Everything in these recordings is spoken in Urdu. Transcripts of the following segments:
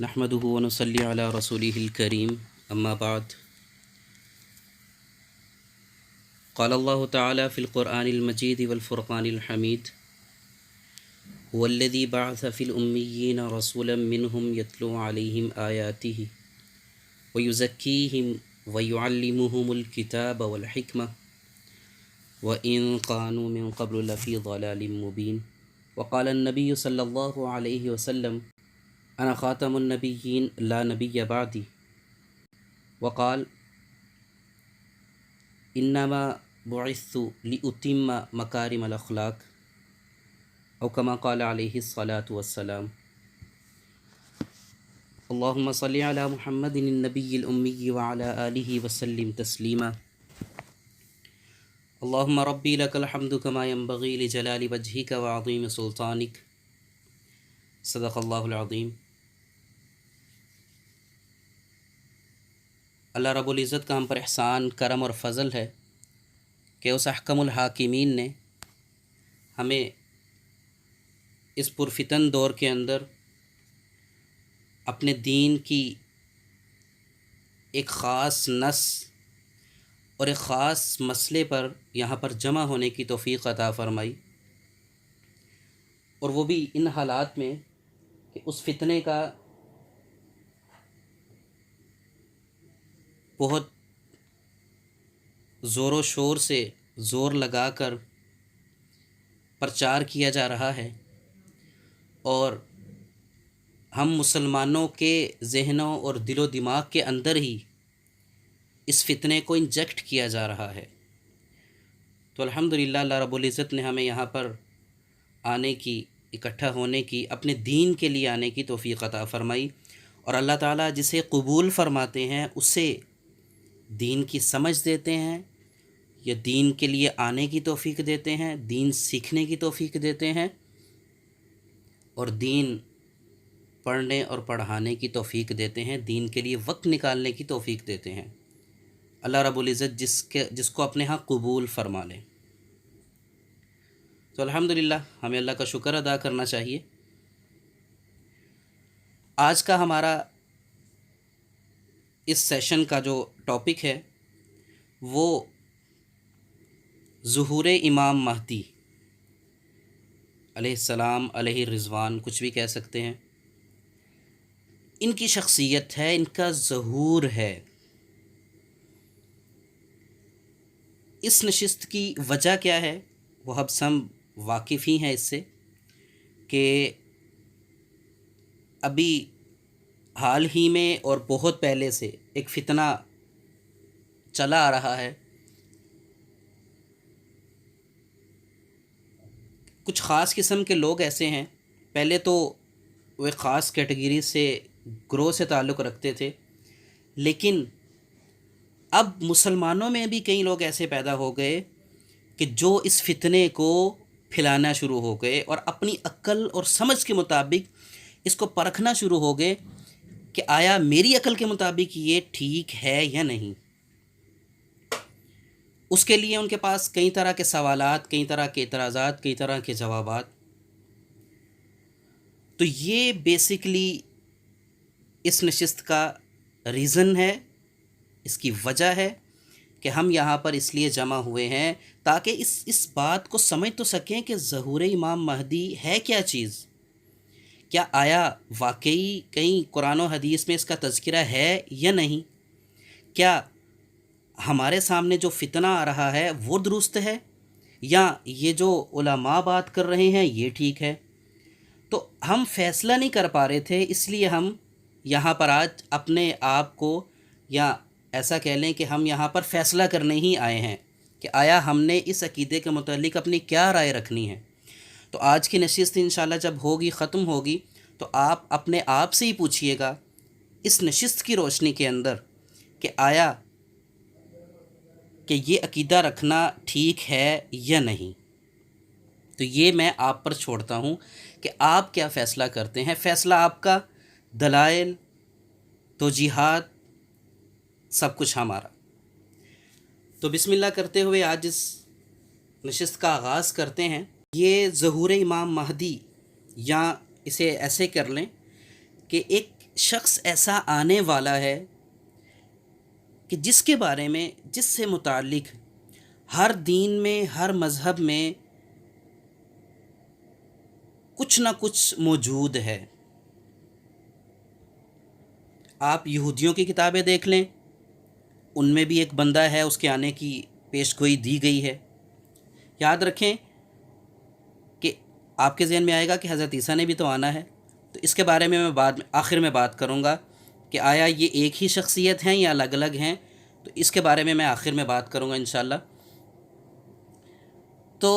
نحمده ونصلي على رسوله الكريم أما بعد قال الله تعالى في القرآن المجيد والفرقان الحميد هو الذي بعث في الأميين رسولا منهم يتلو عليهم آياته ويزكيهم ويعلمهم الكتاب والحكمة وإن كانوا من قبل لفي ضلال مبين وقال النبي صلى الله عليه وسلم انا خاتم النبیین لا نبی بعدی وقال انما بعثت لاتم مکارم الاخلاق او کما قال علیہ الصلاۃ والسلام اللهم صل علی محمد النبی الامی وعلى آلہ وسلم تسلیما اللهم ربی لک الحمد کما ينبغی لجلال وجهک وعظیم سلطانک صدق اللہ العظیم۔ اللہ رب العزت کا ہم پر احسان، کرم اور فضل ہے کہ اس احکم الحاکمین نے ہمیں اس پرفتن دور کے اندر اپنے دین کی ایک خاص نس اور ایک خاص مسئلے پر یہاں پر جمع ہونے کی توفیق عطا فرمائی، اور وہ بھی ان حالات میں کہ اس فتنے کا بہت زور و شور سے زور لگا کر پرچار کیا جا رہا ہے، اور ہم مسلمانوں کے ذہنوں اور دل و دماغ کے اندر ہی اس فتنے کو انجیکٹ کیا جا رہا ہے۔ تو الحمدللہ اللہ رب العزت نے ہمیں یہاں پر آنے کی، اکٹھا ہونے کی، اپنے دین کے لیے آنے کی توفیق عطا فرمائی، اور اللہ تعالیٰ جسے قبول فرماتے ہیں اسے دین کی سمجھ دیتے ہیں، یا دین کے لیے آنے کی توفیق دیتے ہیں، دین سیکھنے کی توفیق دیتے ہیں، اور دین پڑھنے اور پڑھانے کی توفیق دیتے ہیں، دین کے لیے وقت نکالنے کی توفیق دیتے ہیں۔ اللہ رب العزت جس کو اپنے ہاں قبول فرما لے۔ تو الحمدللہ ہمیں اللہ کا شکر ادا کرنا چاہیے۔ آج کا ہمارا اس سیشن کا جو ٹاپک ہے وہ ظہور امام مہدی علیہ السلام، علیہ الرضوان، کچھ بھی کہہ سکتے ہیں۔ ان کی شخصیت ہے، ان کا ظہور ہے۔ اس نشست کی وجہ کیا ہے وہ اب ہم واقف ہی ہیں اس سے، کہ ابھی حال ہی میں اور بہت پہلے سے ایک فتنہ چلا آ رہا ہے۔ کچھ خاص قسم کے لوگ ایسے ہیں، پہلے تو وہ ایک خاص کیٹیگری سے، گروہ سے تعلق رکھتے تھے، لیکن اب مسلمانوں میں بھی کئی لوگ ایسے پیدا ہو گئے کہ جو اس فتنے کو پھیلانا شروع ہو گئے، اور اپنی عقل اور سمجھ کے مطابق اس کو پرکھنا شروع ہو گئے کہ آیا میری عقل کے مطابق یہ ٹھیک ہے یا نہیں۔ اس کے لیے ان کے پاس کئی طرح کے سوالات، کئی طرح کے اعتراضات، کئی طرح کے جوابات۔ تو یہ بیسکلی اس نشست کا ریزن ہے، اس کی وجہ ہے کہ ہم یہاں پر اس لیے جمع ہوئے ہیں تاکہ اس بات کو سمجھ تو سکیں کہ ظہور امام مہدی ہے کیا چیز۔ کیا آیا واقعی کہیں قرآن و حدیث میں اس کا تذکرہ ہے یا نہیں؟ کیا ہمارے سامنے جو فتنہ آ رہا ہے وہ درست ہے، یا یہ جو علماء بات کر رہے ہیں یہ ٹھیک ہے؟ تو ہم فیصلہ نہیں کر پا رہے تھے، اس لیے ہم یہاں پر آج اپنے آپ کو، یا ایسا کہہ لیں کہ ہم یہاں پر فیصلہ کرنے ہی آئے ہیں کہ آیا ہم نے اس عقیدے کے متعلق اپنی کیا رائے رکھنی ہے۔ تو آج کی نشست انشاءاللہ جب ہوگی، ختم ہوگی، تو آپ اپنے آپ سے ہی پوچھئے گا اس نشست کی روشنی کے اندر کہ آیا کہ یہ عقیدہ رکھنا ٹھیک ہے یا نہیں۔ تو یہ میں آپ پر چھوڑتا ہوں کہ آپ کیا فیصلہ کرتے ہیں۔ فیصلہ آپ کا، دلائل، توجیحات، سب کچھ ہمارا۔ تو بسم اللہ کرتے ہوئے آج اس نشست کا آغاز کرتے ہیں۔ یہ ظہور امام مہدی، یا اسے ایسے کر لیں کہ ایک شخص ایسا آنے والا ہے کہ جس کے بارے میں، جس سے متعلق ہر دین میں، ہر مذہب میں کچھ نہ کچھ موجود ہے۔ آپ یہودیوں کی کتابیں دیکھ لیں، ان میں بھی ایک بندہ ہے، اس کے آنے کی پیش گوئی دی گئی ہے۔ یاد رکھیں کہ آپ کے ذہن میں آئے گا کہ حضرت عیسیٰ نے بھی تو آنا ہے، تو اس کے بارے میں بعد میں آخر میں بات کروں گا کہ آیا یہ ایک ہی شخصیت ہیں یا الگ الگ ہیں، تو اس کے بارے میں آخر میں بات کروں گا انشاءاللہ۔ تو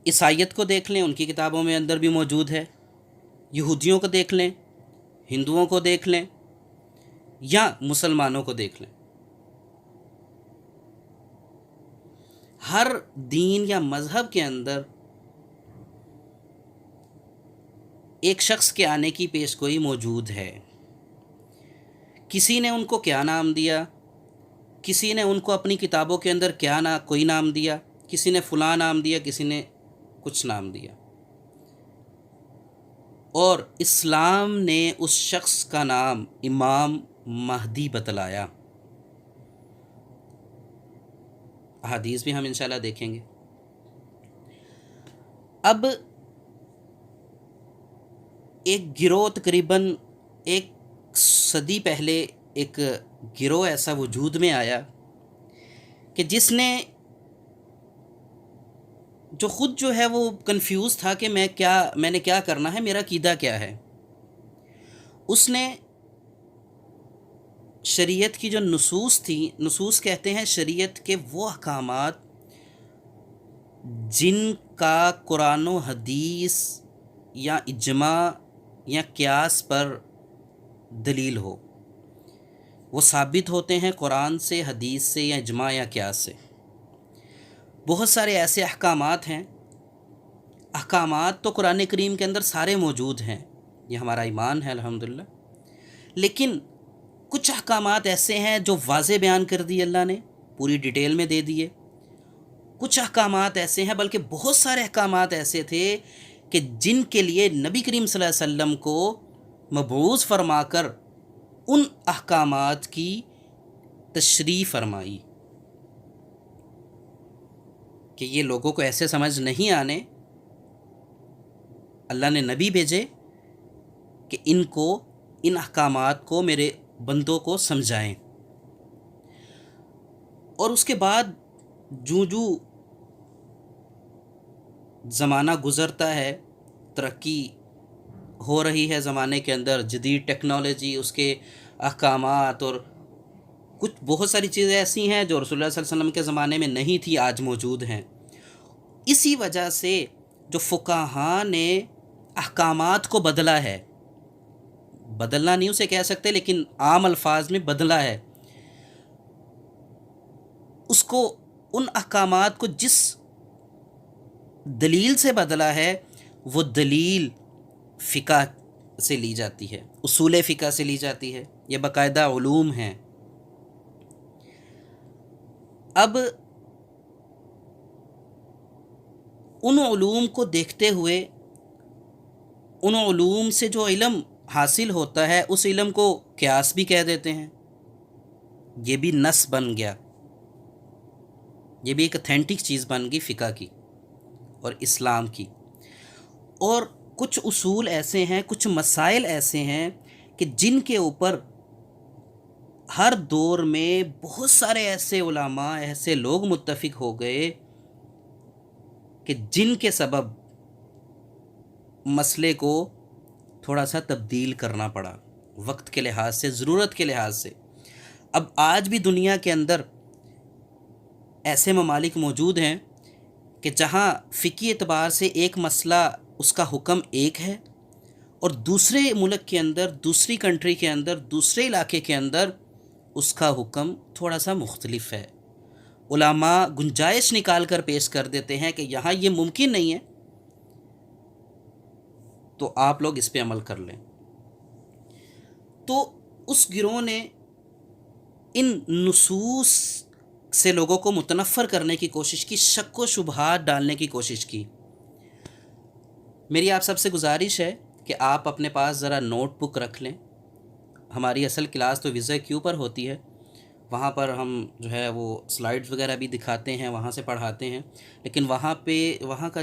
عیسائیت کو دیکھ لیں، ان کی کتابوں میں اندر بھی موجود ہے۔ یہودیوں کو دیکھ لیں، ہندوؤں کو دیکھ لیں، یا مسلمانوں کو دیکھ لیں، ہر دین یا مذہب کے اندر ایک شخص کے آنے کی پیش گوئی موجود ہے۔ کسی نے ان کو کیا نام دیا، کسی نے ان کو اپنی کتابوں کے اندر کیا کوئی نام دیا، کسی نے فلاں نام دیا، کسی نے کچھ نام دیا، اور اسلام نے اس شخص کا نام امام مہدی بتلایا۔ احادیث بھی ہم انشاءاللہ دیکھیں گے۔ اب ایک گروہ تقریباً ایک صدی پہلے ایک گروہ ایسا وجود میں آیا کہ جس نے جو خود جو ہے وہ کنفیوز تھا کہ میں نے کیا کرنا ہے، میرا عقیدہ کیا ہے۔ اس نے شریعت کی جو نصوص تھی، نصوص کہتے ہیں شریعت کے وہ احکامات جن کا قرآن و حدیث یا اجماع یا قیاس پر دلیل ہو، وہ ثابت ہوتے ہیں قرآن سے، حدیث سے، یا اجماع یا قیاس سے۔ بہت سارے ایسے احکامات ہیں، احکامات تو قرآن کریم کے اندر سارے موجود ہیں، یہ ہمارا ایمان ہے الحمدللہ، لیکن کچھ احکامات ایسے ہیں جو واضح بیان کر دی اللہ نے، پوری ڈیٹیل میں دے دیے۔ کچھ احکامات ایسے ہیں، بلکہ بہت سارے احکامات ایسے تھے کہ جن کے لیے نبی کریم صلی اللہ علیہ وسلم کو مبعوث فرما کر ان احکامات کی تشریح فرمائی کہ یہ لوگوں کو ایسے سمجھ نہیں آنے، اللہ نے نبی بھیجے کہ ان احکامات کو میرے بندوں کو سمجھائیں۔ اور اس کے بعد جو زمانہ گزرتا ہے، ترقی ہو رہی ہے زمانے کے اندر، جدید ٹیکنالوجی، اس کے احکامات، اور کچھ بہت ساری چیزیں ایسی ہیں جو رسول اللہ صلی اللہ علیہ وسلم کے زمانے میں نہیں تھی، آج موجود ہیں۔ اسی وجہ سے جو فقہاء نے احکامات کو بدلا ہے، بدلنا نہیں اسے کہہ سکتے لیکن عام الفاظ میں بدلا ہے، اس کو، ان احکامات کو جس دلیل سے بدلا ہے، وہ دلیل فقہ سے لی جاتی ہے، اصول فقہ سے لی جاتی ہے، یہ باقاعدہ علوم ہیں۔ اب ان علوم کو دیکھتے ہوئے، ان علوم سے جو علم حاصل ہوتا ہے، اس علم کو قیاس بھی کہہ دیتے ہیں، یہ بھی نص بن گیا، یہ بھی ایک اتھینٹک چیز بن گئی فقہ کی اور اسلام کی۔ اور کچھ اصول ایسے ہیں، کچھ مسائل ایسے ہیں کہ جن کے اوپر ہر دور میں بہت سارے ایسے علماء، ایسے لوگ متفق ہو گئے کہ جن کے سبب مسئلے کو تھوڑا سا تبدیل کرنا پڑا، وقت کے لحاظ سے، ضرورت کے لحاظ سے۔ اب آج بھی دنیا کے اندر ایسے ممالک موجود ہیں کہ جہاں فقہی اعتبار سے ایک مسئلہ، اس کا حکم ایک ہے، اور دوسرے ملک کے اندر، دوسری کنٹری کے اندر، دوسرے علاقے کے اندر اس کا حکم تھوڑا سا مختلف ہے۔ علماء گنجائش نکال کر پیش کر دیتے ہیں کہ یہاں یہ ممکن نہیں ہے، تو آپ لوگ اس پہ عمل کر لیں۔ تو اس گروہ نے ان نصوص سے لوگوں کو متنفر کرنے کی کوشش کی، شک و شبہات ڈالنے کی کوشش کی۔ میری آپ سب سے گزارش ہے کہ آپ اپنے پاس ذرا نوٹ بک رکھ لیں. ہماری اصل کلاس تو ویژا کیو پر ہوتی ہے، وہاں پر ہم جو ہے وہ سلائڈز وغیرہ بھی دکھاتے ہیں، وہاں سے پڑھاتے ہیں، لیکن وہاں کا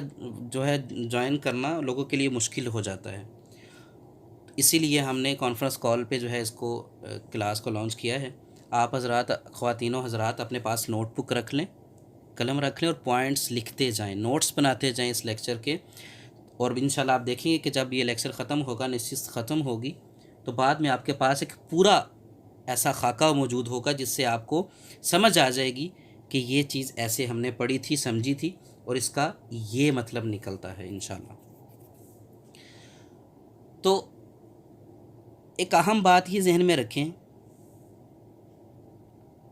جو ہے جوائن کرنا لوگوں کے لیے مشکل ہو جاتا ہے. اسی لیے ہم نے کانفرنس کال پہ جو ہے اس کو کلاس کو لانچ کیا ہے. آپ حضرات، خواتین و حضرات، اپنے پاس نوٹ بک رکھ لیں، قلم رکھ لیں اور پوائنٹس لکھتے جائیں، نوٹس بناتے جائیں اس لیکچر کے. اور انشاءاللہ آپ دیکھیں گے کہ جب یہ لیکچر ختم ہوگا، نشست ختم ہوگی، تو بعد میں آپ کے پاس ایک پورا ایسا خاکہ موجود ہوگا جس سے آپ کو سمجھ آ جائے گی کہ یہ چیز ایسے ہم نے پڑھی تھی، سمجھی تھی، اور اس کا یہ مطلب نکلتا ہے انشاءاللہ. تو ایک اہم بات یہ ذہن میں رکھیں،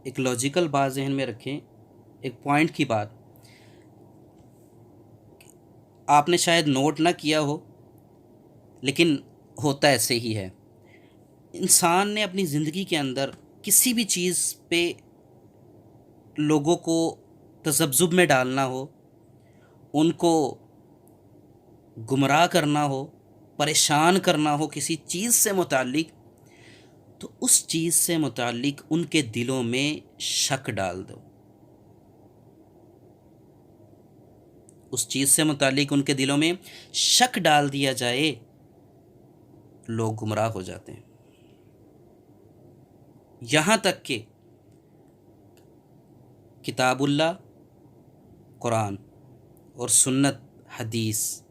ایک لاجیکل بات ذہن میں رکھیں، ایک پوائنٹ کی بات. آپ نے شاید نوٹ نہ کیا ہو، لیکن ہوتا ایسے ہی ہے. انسان نے اپنی زندگی کے اندر کسی بھی چیز پہ لوگوں کو تذبذب میں ڈالنا ہو، ان کو گمراہ کرنا ہو، پریشان کرنا ہو کسی چیز سے متعلق، تو اس چیز سے متعلق ان کے دلوں میں شک ڈال دو. اس چیز سے متعلق ان کے دلوں میں شک ڈال دیا جائے، لوگ گمراہ ہو جاتے ہیں. یہاں تک کہ کتاب اللہ، قرآن اور سنت، حدیث،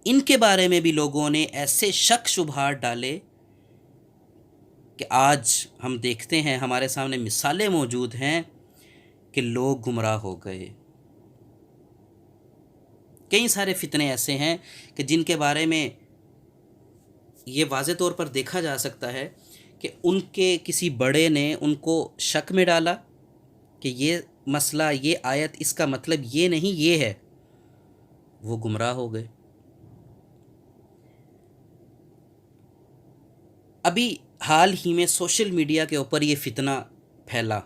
ان کے بارے میں بھی لوگوں نے ایسے شک شبہات ڈالے کہ آج ہم دیکھتے ہیں، ہمارے سامنے مثالیں موجود ہیں کہ لوگ گمراہ ہو گئے. کئی سارے فتنے ایسے ہیں کہ جن کے بارے میں یہ واضح طور پر دیکھا جا سکتا ہے کہ ان کے کسی بڑے نے ان کو شک میں ڈالا کہ یہ مسئلہ، یہ آیت، اس کا مطلب یہ نہیں، یہ ہے. وہ گمراہ ہو گئے. ابھی حال ہی میں سوشل میڈیا کے اوپر یہ فتنہ پھیلا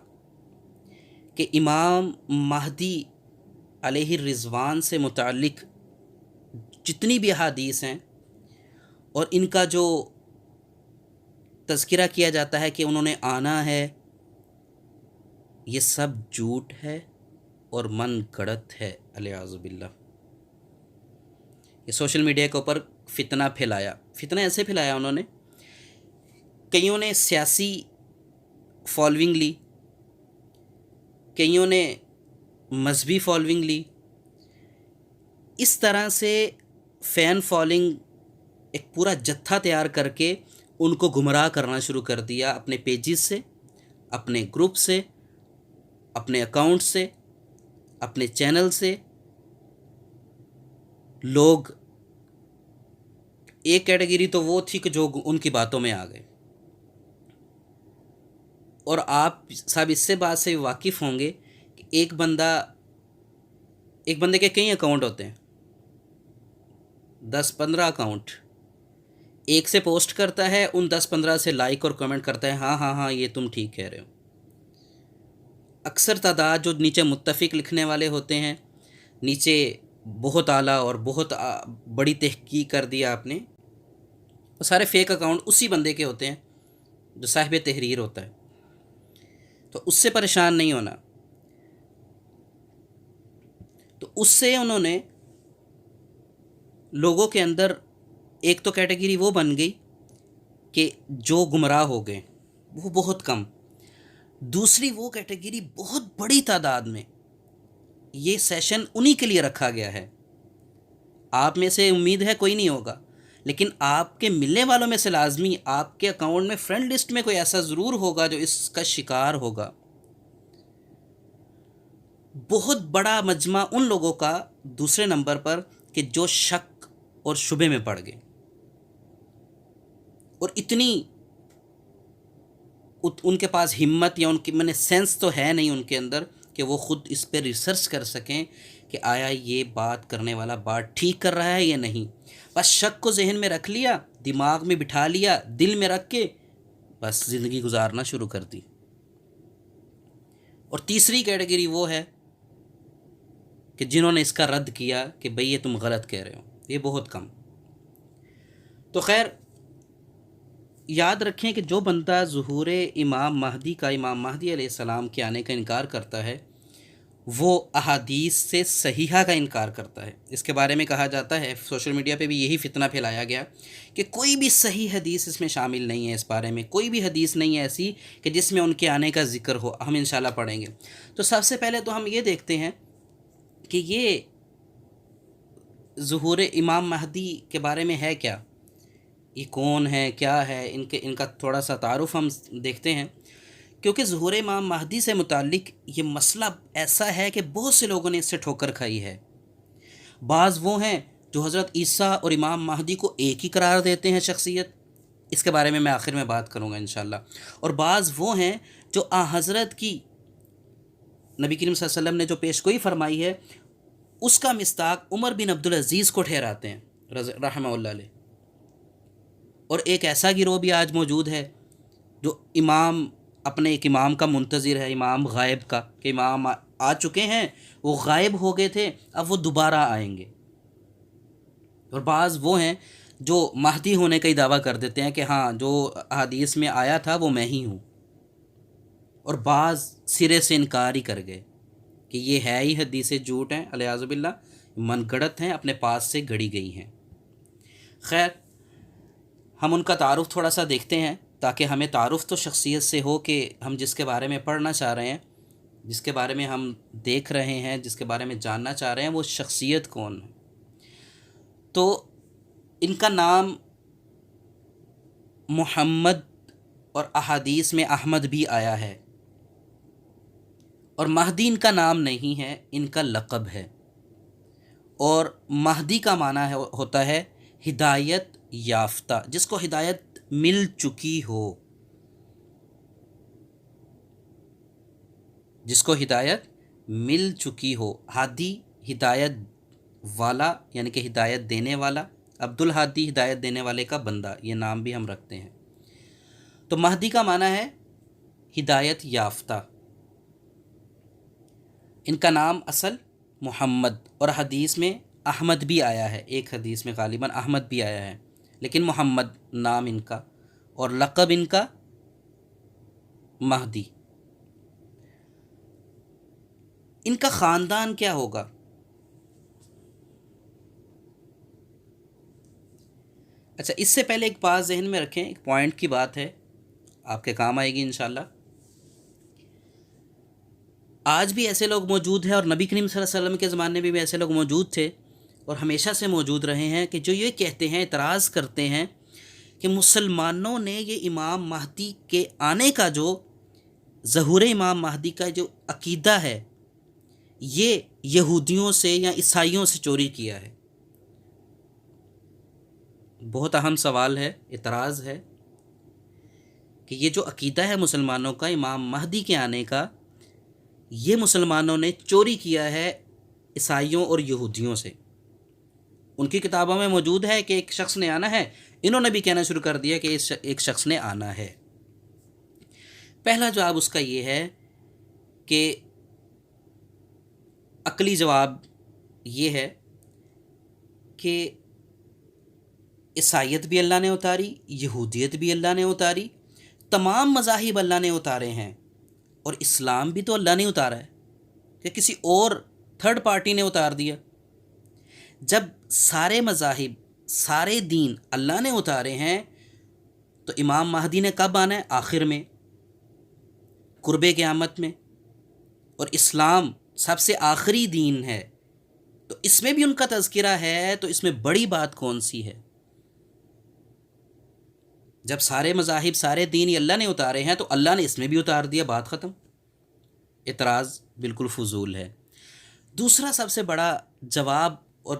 کہ امام مہدی علیہ الرضوان سے متعلق جتنی بھی احادیث ہیں اور ان کا جو تذکرہ کیا جاتا ہے کہ انہوں نے آنا ہے، یہ سب جھوٹ ہے اور من گڑت ہے، الیاذ باللہ. یہ سوشل میڈیا کے اوپر فتنہ پھیلایا. فتنہ ایسے پھیلایا انہوں نے، کئیوں نے سیاسی فالوئنگ لی، کئیوں نے مذہبی فالوئنگ لی. اس طرح سے فین فالوئنگ ایک پورا جتھا تیار کر کے ان کو گمراہ کرنا شروع کر دیا، اپنے پیجز سے، اپنے گروپ سے، اپنے اکاؤنٹ سے، اپنے چینل سے. لوگ، ایک کیٹیگری تو وہ تھی کہ جو ان کی باتوں میں آ گئے. اور آپ صاحب اس سے بات سے واقف ہوں گے کہ ایک بندے کے کئی اکاؤنٹ ہوتے ہیں، 10-15 اکاؤنٹ. ایک سے پوسٹ کرتا ہے، ان 10-15 سے لائک اور کمنٹ کرتا ہے، ہاں ہاں ہاں یہ تم ٹھیک کہہ رہے ہو. اکثر تعداد جو نیچے متفق لکھنے والے ہوتے ہیں، نیچے بہت اعلیٰ اور بہت بڑی تحقیق کر دیا آپ نے، وہ سارے فیک اکاؤنٹ اسی بندے کے ہوتے ہیں جو صاحب تحریر ہوتا ہے. تو اس سے پریشان نہیں ہونا. تو اس سے انہوں نے لوگوں کے اندر ایک تو کیٹیگری وہ بن گئی کہ جو گمراہ ہو گئے، وہ بہت کم. دوسری وہ کیٹیگری بہت بڑی تعداد میں. یہ سیشن انہی کے لیے رکھا گیا ہے. آپ میں سے امید ہے کوئی نہیں ہوگا، لیکن آپ کے ملنے والوں میں سے لازمی آپ کے اکاؤنٹ میں فرینڈ لسٹ میں کوئی ایسا ضرور ہوگا جو اس کا شکار ہوگا. بہت بڑا مجمع ان لوگوں کا دوسرے نمبر پر کہ جو شک اور شبے میں پڑ گئے، اور اتنی ان کے پاس ہمت یا ان کی سینس تو ہے نہیں ان کے اندر کہ وہ خود اس پہ ریسرچ کر سکیں کہ آیا یہ بات کرنے والا بات ٹھیک کر رہا ہے یا نہیں. بس شک کو ذہن میں رکھ لیا، دماغ میں بٹھا لیا، دل میں رکھ کے بس زندگی گزارنا شروع کر دی. اور تیسری کیٹیگری وہ ہے کہ جنہوں نے اس کا رد کیا کہ بھئی یہ تم غلط کہہ رہے ہو. یہ بہت کم. تو خیر یاد رکھیں کہ جو بندہ ظہور امام مہدی علیہ السلام کے آنے کا انکار کرتا ہے وہ احادیث سے صحیحہ کا انکار کرتا ہے۔ اس کے بارے میں کہا جاتا ہے، سوشل میڈیا پہ بھی یہی فتنہ پھیلایا گیا کہ کوئی بھی صحیح حدیث اس میں شامل نہیں ہے، اس بارے میں کوئی بھی حدیث نہیں ہے ایسی کہ جس میں ان کے آنے کا ذکر ہو۔ ہم انشاءاللہ پڑھیں گے۔ تو سب سے پہلے تو ہم یہ دیکھتے ہیں کہ یہ ظہور امام مہدی کے بارے میں ہے کیا، یہ کون ہے، کیا ہے، ان کا تھوڑا سا تعارف ہم دیکھتے ہیں، کیونکہ ظہور امام مہدی سے متعلق یہ مسئلہ ایسا ہے کہ بہت سے لوگوں نے اس سے ٹھوکر کھائی ہے۔ بعض وہ ہیں جو حضرت عیسیٰ اور امام مہدی کو ایک ہی قرار دیتے ہیں شخصیت، اس کے بارے میں آخر میں بات کروں گا انشاءاللہ، اور بعض وہ ہیں جو حضرت کی نبی کریم صلی اللہ علیہ وسلم نے جو پیشگوئی فرمائی ہے اس کا مصداق عمر بن عبدالعزیز کو ٹھہراتے ہیں رحمہ اللہ علیہ۔ اور ایک ایسا گروہ بھی آج موجود ہے جو اپنے ایک امام کا منتظر ہے، امام غائب کا، کہ امام آ چکے ہیں، وہ غائب ہو گئے تھے، اب وہ دوبارہ آئیں گے۔ اور بعض وہ ہیں جو مہدی ہونے کا ہی دعویٰ کر دیتے ہیں کہ ہاں جو حدیث میں آیا تھا وہ میں ہی ہوں، اور بعض سرے سے انکار ہی کر گئے کہ یہ ہے ہی حدیثیں جھوٹ ہیں، الیاذ باللہ، من گڑت ہیں، اپنے پاس سے گڑی گئی ہیں۔ خیر ہم ان کا تعارف تھوڑا سا دیکھتے ہیں تاکہ ہمیں تعارف تو شخصیت سے ہو کہ ہم جس کے بارے میں پڑھنا چاہ رہے ہیں، جس کے بارے میں ہم دیکھ رہے ہیں، جس کے بارے میں جاننا چاہ رہے ہیں، وہ شخصیت کون ہے۔ تو ان کا نام محمد اور احادیث میں احمد بھی آیا ہے، اور مہدی ان کا نام نہیں ہے، ان کا لقب ہے۔ اور مہدی کا معنی ہوتا ہے ہدایت یافتہ، جس کو ہدایت مل چکی ہو، جس کو ہدایت مل چکی ہو۔ ہادی ہدایت والا، یعنی کہ ہدایت دینے والا، عبد الہادی ہدایت دینے والے کا بندہ، یہ نام بھی ہم رکھتے ہیں۔ تو مہدی کا معنی ہے ہدایت یافتہ۔ ان کا نام اصل محمد، اور حدیث میں احمد بھی آیا ہے، ایک حدیث میں غالباً احمد بھی آیا ہے، لیکن محمد نام ان کا، اور لقب ان کا مہدی۔ ان کا خاندان کیا ہوگا؟ اچھا، اس سے پہلے ایک بات ذہن میں رکھیں، ایک پوائنٹ کی بات ہے، آپ کے کام آئے گی انشاءاللہ۔ آج بھی ایسے لوگ موجود ہیں، اور نبی کریم صلی اللہ علیہ وسلم کے زمانے میں بھی ایسے لوگ موجود تھے اور ہمیشہ سے موجود رہے ہیں، کہ جو یہ کہتے ہیں، اعتراض کرتے ہیں کہ مسلمانوں نے یہ امام مہدی کے آنے کا، جو ظہور امام مہدی کا جو عقیدہ ہے، یہ یہودیوں سے یا عیسائیوں سے چوری کیا ہے۔ بہت اہم سوال ہے، اعتراض ہے کہ یہ جو عقیدہ ہے مسلمانوں کا امام مہدی کے آنے کا، یہ مسلمانوں نے چوری کیا ہے عیسائیوں اور یہودیوں سے۔ ان کی کتابوں میں موجود ہے کہ ایک شخص نے آنا ہے، انہوں نے بھی کہنا شروع کر دیا کہ ایک شخص نے آنا ہے۔ پہلا جواب اس کا یہ ہے کہ عقلی جواب یہ ہے کہ عیسائیت بھی اللہ نے اتاری، یہودیت بھی اللہ نے اتاری، تمام مذاہب اللہ نے اتارے ہیں، اور اسلام بھی تو اللہ نے اتارا ہے، کہ کسی اور تھرڈ پارٹی نے اتار دیا؟ جب سارے مذاہب، سارے دین اللہ نے اتارے ہیں، تو امام مہدی نے کب آنا ہے؟ آخر میں، قرب قیامت میں، اور اسلام سب سے آخری دین ہے، تو اس میں بھی ان کا تذکرہ ہے، تو اس میں بڑی بات کون سی ہے؟ جب سارے مذاہب، سارے دین ہی اللہ نے اتارے ہیں، تو اللہ نے اس میں بھی اتار دیا، بات ختم۔ اعتراض بالکل فضول ہے۔ دوسرا سب سے بڑا جواب، اور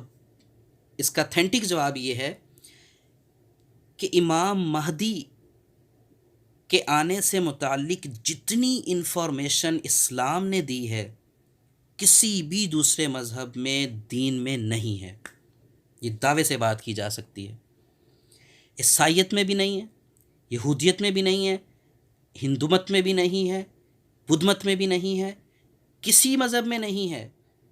اس کا اتھینٹک جواب یہ ہے کہ امام مہدی کے آنے سے متعلق جتنی انفارمیشن اسلام نے دی ہے، کسی بھی دوسرے مذہب میں، دین میں نہیں ہے۔ یہ دعوے سے بات کی جا سکتی ہے۔ عیسائیت میں بھی نہیں ہے، یہودیت میں بھی نہیں ہے، ہندو مت میں بھی نہیں ہے، بدھ مت میں بھی نہیں ہے، کسی مذہب میں نہیں ہے۔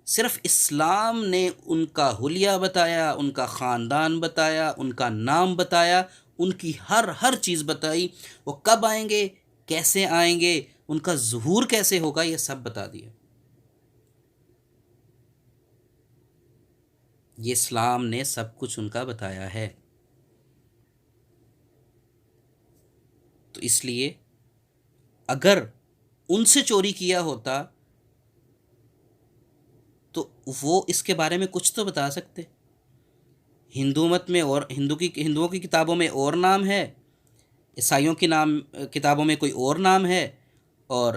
صرف اسلام نے ان کا حلیہ بتایا، ان کا خاندان بتایا، ان کا نام بتایا، ان کی ہر چیز بتائی، وہ کب آئیں گے، کیسے آئیں گے، ان کا ظہور کیسے ہوگا، یہ سب بتا دیا۔ یہ اسلام نے سب کچھ ان کا بتایا ہے۔ تو اس لیے اگر ان سے چوری کیا ہوتا تو وہ اس کے بارے میں کچھ تو بتا سکتے۔ ہندو مت میں اور ہندوؤں کی کتابوں میں اور نام ہے، عیسائیوں کی کتابوں میں کوئی اور نام ہے، اور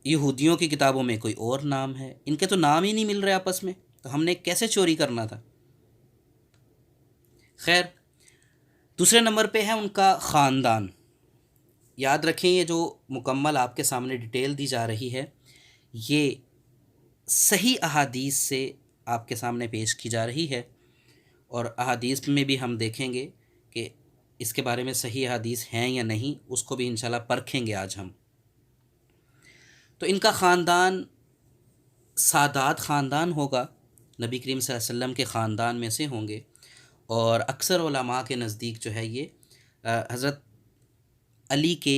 یہودیوں کی کتابوں میں کوئی اور نام ہے۔ ان کے تو نام ہی نہیں مل رہے آپس میں، تو ہم نے کیسے چوری کرنا تھا؟ خیر، دوسرے نمبر پہ ہے ان کا خاندان۔ یاد رکھیں، یہ جو مکمل آپ کے سامنے ڈیٹیل دی جا رہی ہے، یہ صحیح احادیث سے آپ کے سامنے پیش کی جا رہی ہے، اور احادیث میں بھی ہم دیکھیں گے کہ اس کے بارے میں صحیح احادیث ہیں یا نہیں، اس کو بھی انشاءاللہ پرکھیں گے آج ہم۔ تو ان کا خاندان سادات خاندان ہوگا، نبی کریم صلی اللہ علیہ وسلم کے خاندان میں سے ہوں گے، اور اکثر علماء کے نزدیک جو ہے یہ حضرت علی کے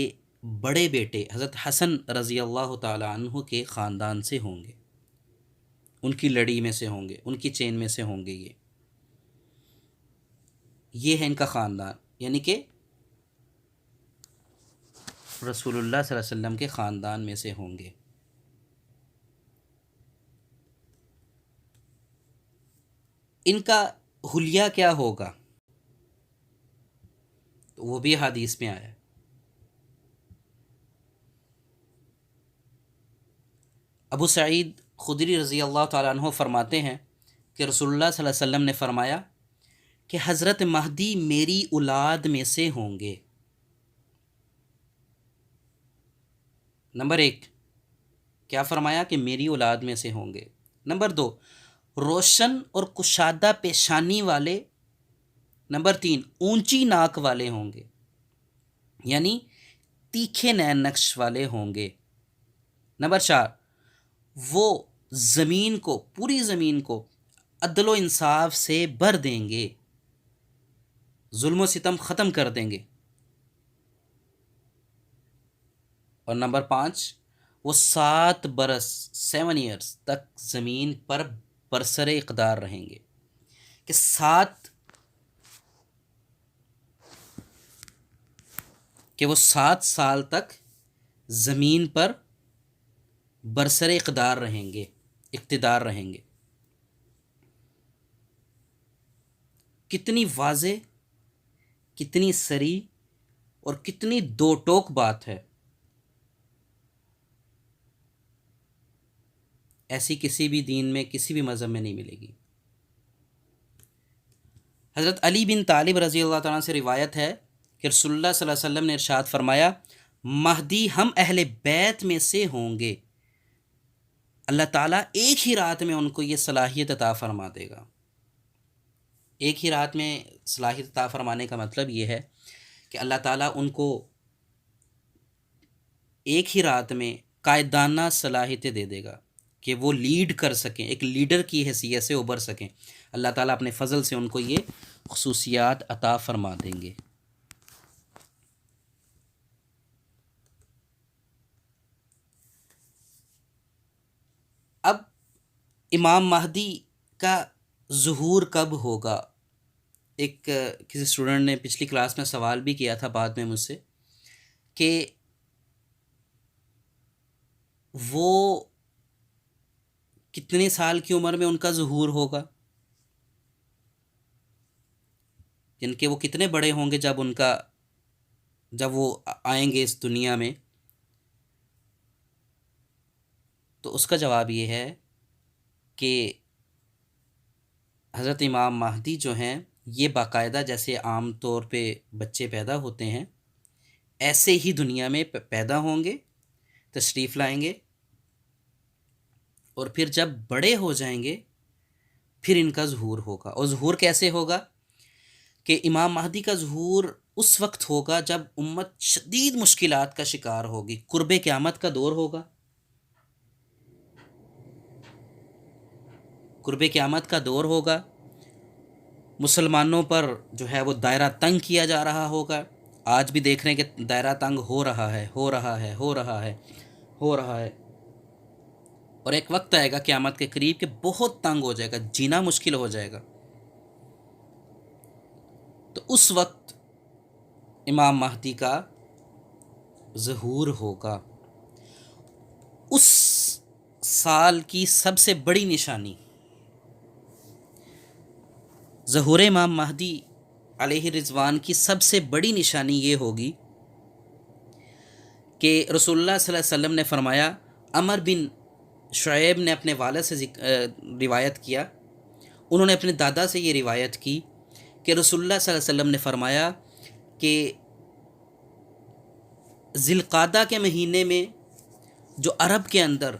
بڑے بیٹے حضرت حسن رضی اللہ تعالی عنہ کے خاندان سے ہوں گے، ان کی لڑی میں سے ہوں گے، ان کی چین میں سے ہوں گے۔ یہ ہے ان کا خاندان، یعنی کہ رسول اللہ صلی اللہ علیہ وسلم کے خاندان میں سے ہوں گے۔ ان کا حلیہ کیا ہوگا، تو وہ بھی حدیث میں آیا ہے۔ ابو سعید خدری رضی اللہ تعالیٰ عنہ فرماتے ہیں کہ رسول اللہ صلی اللہ علیہ وسلم نے فرمایا کہ حضرت مہدی میری اولاد میں سے ہوں گے۔ نمبر 1، کیا فرمایا کہ میری اولاد میں سے ہوں گے۔ نمبر 2، روشن اور کشادہ پیشانی والے۔ نمبر 3، اونچی ناک والے ہوں گے، یعنی تیکھے نین نقش والے ہوں گے۔ نمبر 4، وہ زمین کو، پوری زمین کو عدل و انصاف سے بھر دیں گے، ظلم و ستم ختم کر دیں گے۔ اور نمبر 5، وہ 7 برس 7 ایئرس تک زمین پر برسر اقتدار رہیں گے، کہ وہ 7 سال تک زمین پر برسر اقتدار رہیں گے۔ کتنی واضح، کتنی صریح اور کتنی دو ٹوک بات ہے، ایسی کسی بھی دین میں، کسی بھی مذہب میں نہیں ملے گی۔ حضرت علی بن طالب رضی اللہ تعالیٰ سے روایت ہے کہ رسول اللہ صلی اللہ علیہ وسلم نے ارشاد فرمایا، مہدی ہم اہل بیت میں سے ہوں گے، اللہ تعالیٰ ایک ہی رات میں ان کو یہ صلاحیت عطا فرما دے گا۔ ایک ہی رات میں صلاحیت عطا فرمانے کا مطلب یہ ہے کہ اللہ تعالیٰ ان کو ایک ہی رات میں قائدانہ صلاحیتیں دے دے گا کہ وہ لیڈ کر سکیں، ایک لیڈر کی حیثیت سے ابھر سکیں۔ اللہ تعالیٰ اپنے فضل سے ان کو یہ خصوصیات عطا فرما دیں گے۔ اب امام مہدی کا ظہور کب ہوگا؟ کسی اسٹوڈنٹ نے پچھلی کلاس میں سوال بھی کیا تھا بعد میں مجھ سے کہ وہ کتنے سال کی عمر میں ان کا ظہور ہوگا، یعنی کہ وہ کتنے بڑے ہوں گے جب وہ آئیں گے اس دنیا میں۔ تو اس کا جواب یہ ہے کہ حضرت امام مہدی جو ہیں یہ باقاعدہ جیسے عام طور پہ بچے پیدا ہوتے ہیں ایسے ہی دنیا میں پیدا ہوں گے، تشریف لائیں گے، اور پھر جب بڑے ہو جائیں گے پھر ان کا ظہور ہوگا۔ اور ظہور کیسے ہوگا؟ کہ امام مہدی کا ظہور اس وقت ہوگا جب امت شدید مشکلات کا شکار ہوگی، قرب قیامت کا دور ہوگا۔ قرب قیامت کا دور ہوگا، مسلمانوں پر جو ہے وہ دائرہ تنگ کیا جا رہا ہوگا. آج بھی دیکھ رہے ہیں کہ دائرہ تنگ ہو رہا ہے، ہو رہا ہے، ہو رہا ہے، ہو رہا ہے. اور ایک وقت آئے گا قیامت کے قریب کہ بہت تنگ ہو جائے گا، جینا مشکل ہو جائے گا. تو اس وقت امام مہدی کا ظہور ہوگا. اس سال کی سب سے بڑی نشانی ظہور امام مہدی علیہ رضوان کی سب سے بڑی نشانی یہ ہوگی کہ رسول اللہ صلی اللہ علیہ وسلم نے فرمایا، عمر بن شعیب نے اپنے والد سے روایت کیا، انہوں نے اپنے دادا سے یہ روایت کی کہ رسول اللہ صلی اللہ علیہ وسلم نے فرمایا کہ ذی القعدہ کے مہینے میں جو عرب کے اندر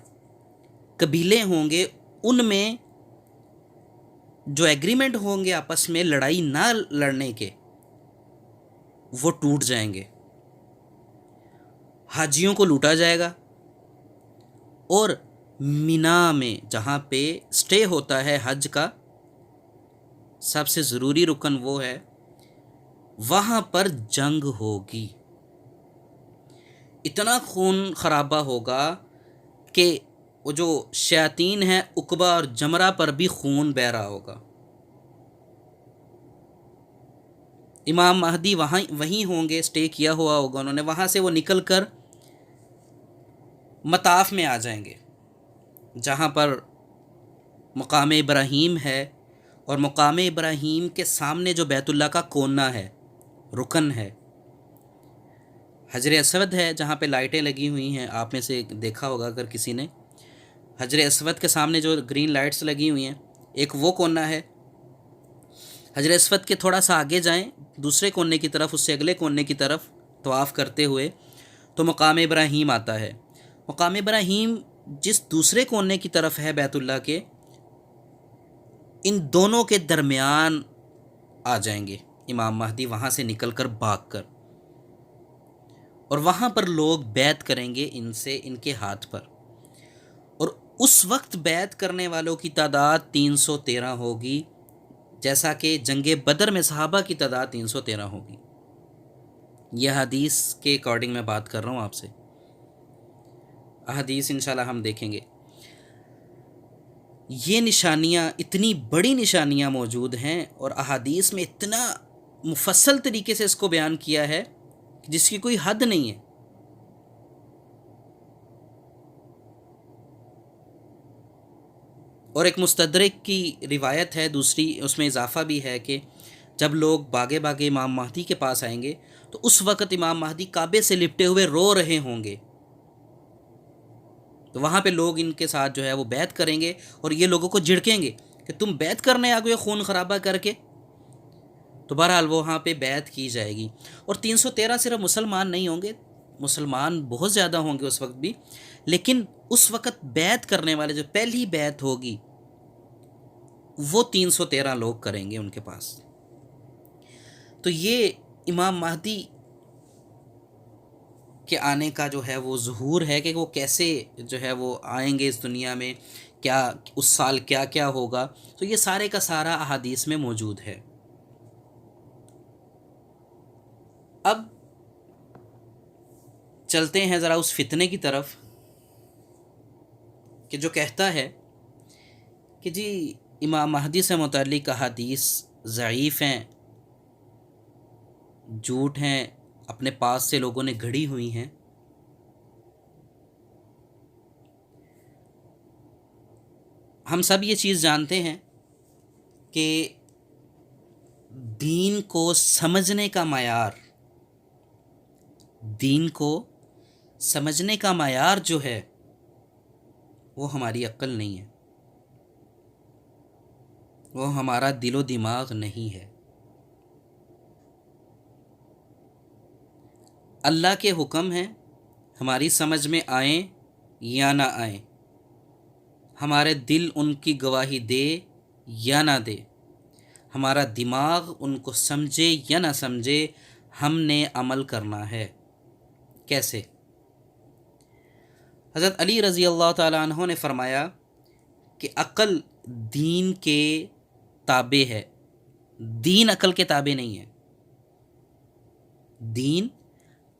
قبیلے ہوں گے، ان میں جو ایگریمنٹ ہوں گے آپس میں لڑائی نہ لڑنے کے، وہ ٹوٹ جائیں گے. حاجیوں کو لوٹا جائے گا، اور مینا میں جہاں پہ سٹے ہوتا ہے حج کا سب سے ضروری رکن وہ ہے، وہاں پر جنگ ہوگی. اتنا خون خرابہ ہوگا کہ وہ جو شیاطین ہیں عقبہ اور جمرہ پر بھی خون بہہ رہا ہوگا. امام مہدی وہیں ہوں گے، سٹے کیا ہوا ہوگا انہوں نے، وہاں سے وہ نکل کر مطاف میں آ جائیں گے جہاں پر مقام ابراہیم ہے، اور مقام ابراہیم کے سامنے جو بیت اللہ کا کونا ہے، رکن ہے، حجر اسود ہے جہاں پہ لائٹیں لگی ہوئی ہیں. آپ میں سے دیکھا ہوگا اگر کسی نے، حجر اسود کے سامنے جو گرین لائٹس لگی ہوئی ہیں، ایک وہ کونا ہے. حجر اسود کے تھوڑا سا آگے جائیں دوسرے کونے کی طرف، اس سے اگلے کونے کی طرف طواف کرتے ہوئے تو مقام ابراہیم آتا ہے. مقام ابراہیم جس دوسرے کونے کی طرف ہے بیت اللہ کے، ان دونوں کے درمیان آ جائیں گے امام مہدی، وہاں سے نکل کر بھاگ کر، اور وہاں پر لوگ بیعت کریں گے ان سے، ان کے ہاتھ پر. اور اس وقت بیعت کرنے والوں کی تعداد 313 ہوگی، جیسا کہ جنگ بدر میں صحابہ کی تعداد 313 ہوگی. یہ حدیث کے اکارڈنگ میں بات کر رہا ہوں آپ سے، احادیث انشاءاللہ ہم دیکھیں گے. یہ نشانیاں، اتنی بڑی نشانیاں موجود ہیں، اور احادیث میں اتنا مفصل طریقے سے اس کو بیان کیا ہے جس کی کوئی حد نہیں ہے. اور ایک مستدرک کی روایت ہے دوسری، اس میں اضافہ بھی ہے کہ جب لوگ باغے باغے امام مہدی کے پاس آئیں گے تو اس وقت امام مہدی کعبے سے لپٹے ہوئے رو رہے ہوں گے. تو وہاں پہ لوگ ان کے ساتھ جو ہے وہ بیعت کریں گے، اور یہ لوگوں کو جھڑکیں گے کہ تم بیعت کرنے آ گئے خون خرابہ کر کے. تو بہرحال وہاں پہ بیعت کی جائے گی. اور 313 صرف مسلمان نہیں ہوں گے، مسلمان بہت زیادہ ہوں گے اس وقت بھی، لیکن اس وقت بیعت کرنے والے جو پہلی بیعت ہوگی وہ 313 لوگ کریں گے ان کے پاس. تو یہ امام مہدی کے آنے کا جو ہے وہ ظہور ہے کہ وہ کیسے جو ہے وہ آئیں گے اس دنیا میں، کیا اس سال کیا کیا ہوگا. تو یہ سارے کا سارا احادیث میں موجود ہے. اب چلتے ہیں ذرا اس فتنے کی طرف کہ جو کہتا ہے کہ جی امام مہدی سے متعلق احادیث ضعیف ہیں، جھوٹ ہیں، اپنے پاس سے لوگوں نے گھڑی ہوئی ہیں. ہم سب یہ چیز جانتے ہیں کہ دین کو سمجھنے کا معیار، دین کو سمجھنے کا معیار جو ہے وہ ہماری عقل نہیں ہے، وہ ہمارا دل و دماغ نہیں ہے. اللہ کے حکم ہیں، ہماری سمجھ میں آئیں یا نہ آئیں، ہمارے دل ان کی گواہی دے یا نہ دے، ہمارا دماغ ان کو سمجھے یا نہ سمجھے، ہم نے عمل کرنا ہے. کیسے؟ حضرت علی رضی اللہ تعالیٰ عنہ نے فرمایا کہ عقل دین کے تابع ہے، دین عقل کے تابع نہیں ہے، دین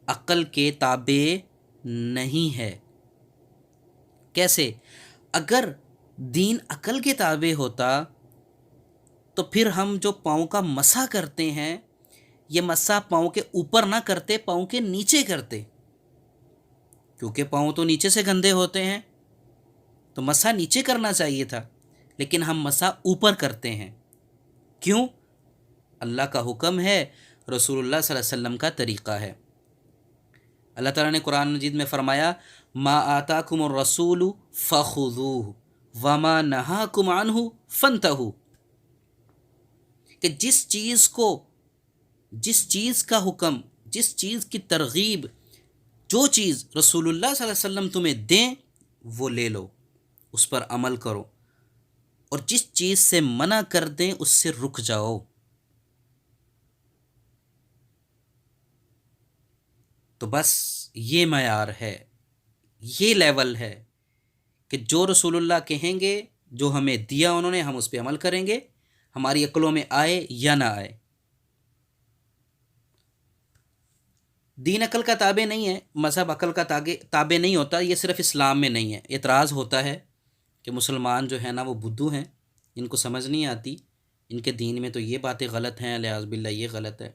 عقل کے تابع نہیں ہے۔ کیسے؟ اگر دین عقل کے تابع ہوتا تو پھر ہم جو پاؤں کا مسح کرتے ہیں یہ مسح پاؤں کے اوپر نہ کرتے، پاؤں کے نیچے کرتے، کیونکہ پاؤں تو نیچے سے گندے ہوتے ہیں تو مسح نیچے کرنا چاہیے تھا، لیکن ہم مسح اوپر کرتے ہیں۔ کیوں؟ اللہ کا حکم ہے، رسول اللہ صلی اللہ علیہ وسلم کا طریقہ ہے۔ اللہ تعالیٰ نے قرآن مجید میں فرمایا ما آتاکم الرسول فخذوہ وما نہاکم عنہ فانتہوا، کہ جس چیز کا حکم، جس چیز کی ترغیب، جو چیز رسول اللہ صلی اللہ علیہ وسلم تمہیں دیں وہ لے لو، اس پر عمل کرو، اور جس چیز سے منع کر دیں اس سے رک جاؤ۔ تو بس یہ معیار ہے، یہ لیول ہے کہ جو رسول اللہ کہیں گے، جو ہمیں دیا انہوں نے، ہم اس پہ عمل کریں گے، ہماری عقلوں میں آئے یا نہ آئے۔ دین عقل کا تابع نہیں ہے، مذہب عقل کا تابع نہیں ہوتا، یہ صرف اسلام میں نہیں ہے۔ اعتراض ہوتا ہے کہ مسلمان جو ہے نا وہ بدھو ہیں، ان کو سمجھ نہیں آتی، ان کے دین میں تو یہ باتیں غلط ہیں، الیاذ باللہ یہ غلط ہے۔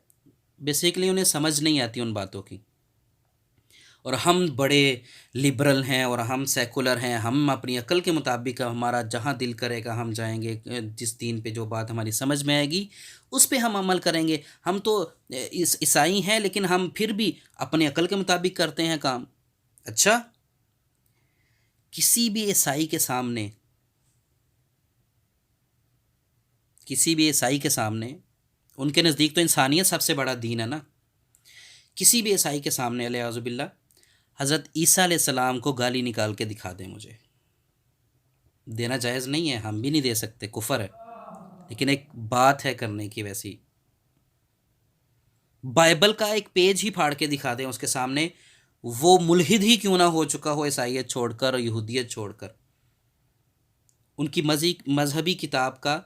بیسیکلی انہیں سمجھ نہیں آتی ان باتوں کی، اور ہم بڑے لبرل ہیں اور ہم سیکولر ہیں، ہم اپنی عقل کے مطابق ہمارا جہاں دل کرے گا ہم جائیں گے، جس دین پہ جو بات ہماری سمجھ میں آئے گی اس پہ ہم عمل کریں گے۔ ہم تو عیسائی ہیں لیکن ہم پھر بھی اپنے عقل کے مطابق کرتے ہیں کام۔ اچھا، کسی بھی عیسائی کے سامنے ان کے نزدیک تو انسانیت سب سے بڑا دین ہے نا، کسی بھی عیسائی کے سامنے الیاذ باللہ حضرت عیسیٰ علیہ السلام کو گالی نکال کے دکھا دیں، مجھے دینا جائز نہیں ہے، ہم بھی نہیں دے سکتے، کفر ہے، لیکن ایک بات ہے کرنے کی ویسی۔ بائبل کا ایک پیج ہی پھاڑ کے دکھا دیں اس کے سامنے، وہ ملحد ہی کیوں نہ ہو چکا ہو عیسائیت چھوڑ کر اور یہودیت چھوڑ کر، ان کی مذہبی کتاب کا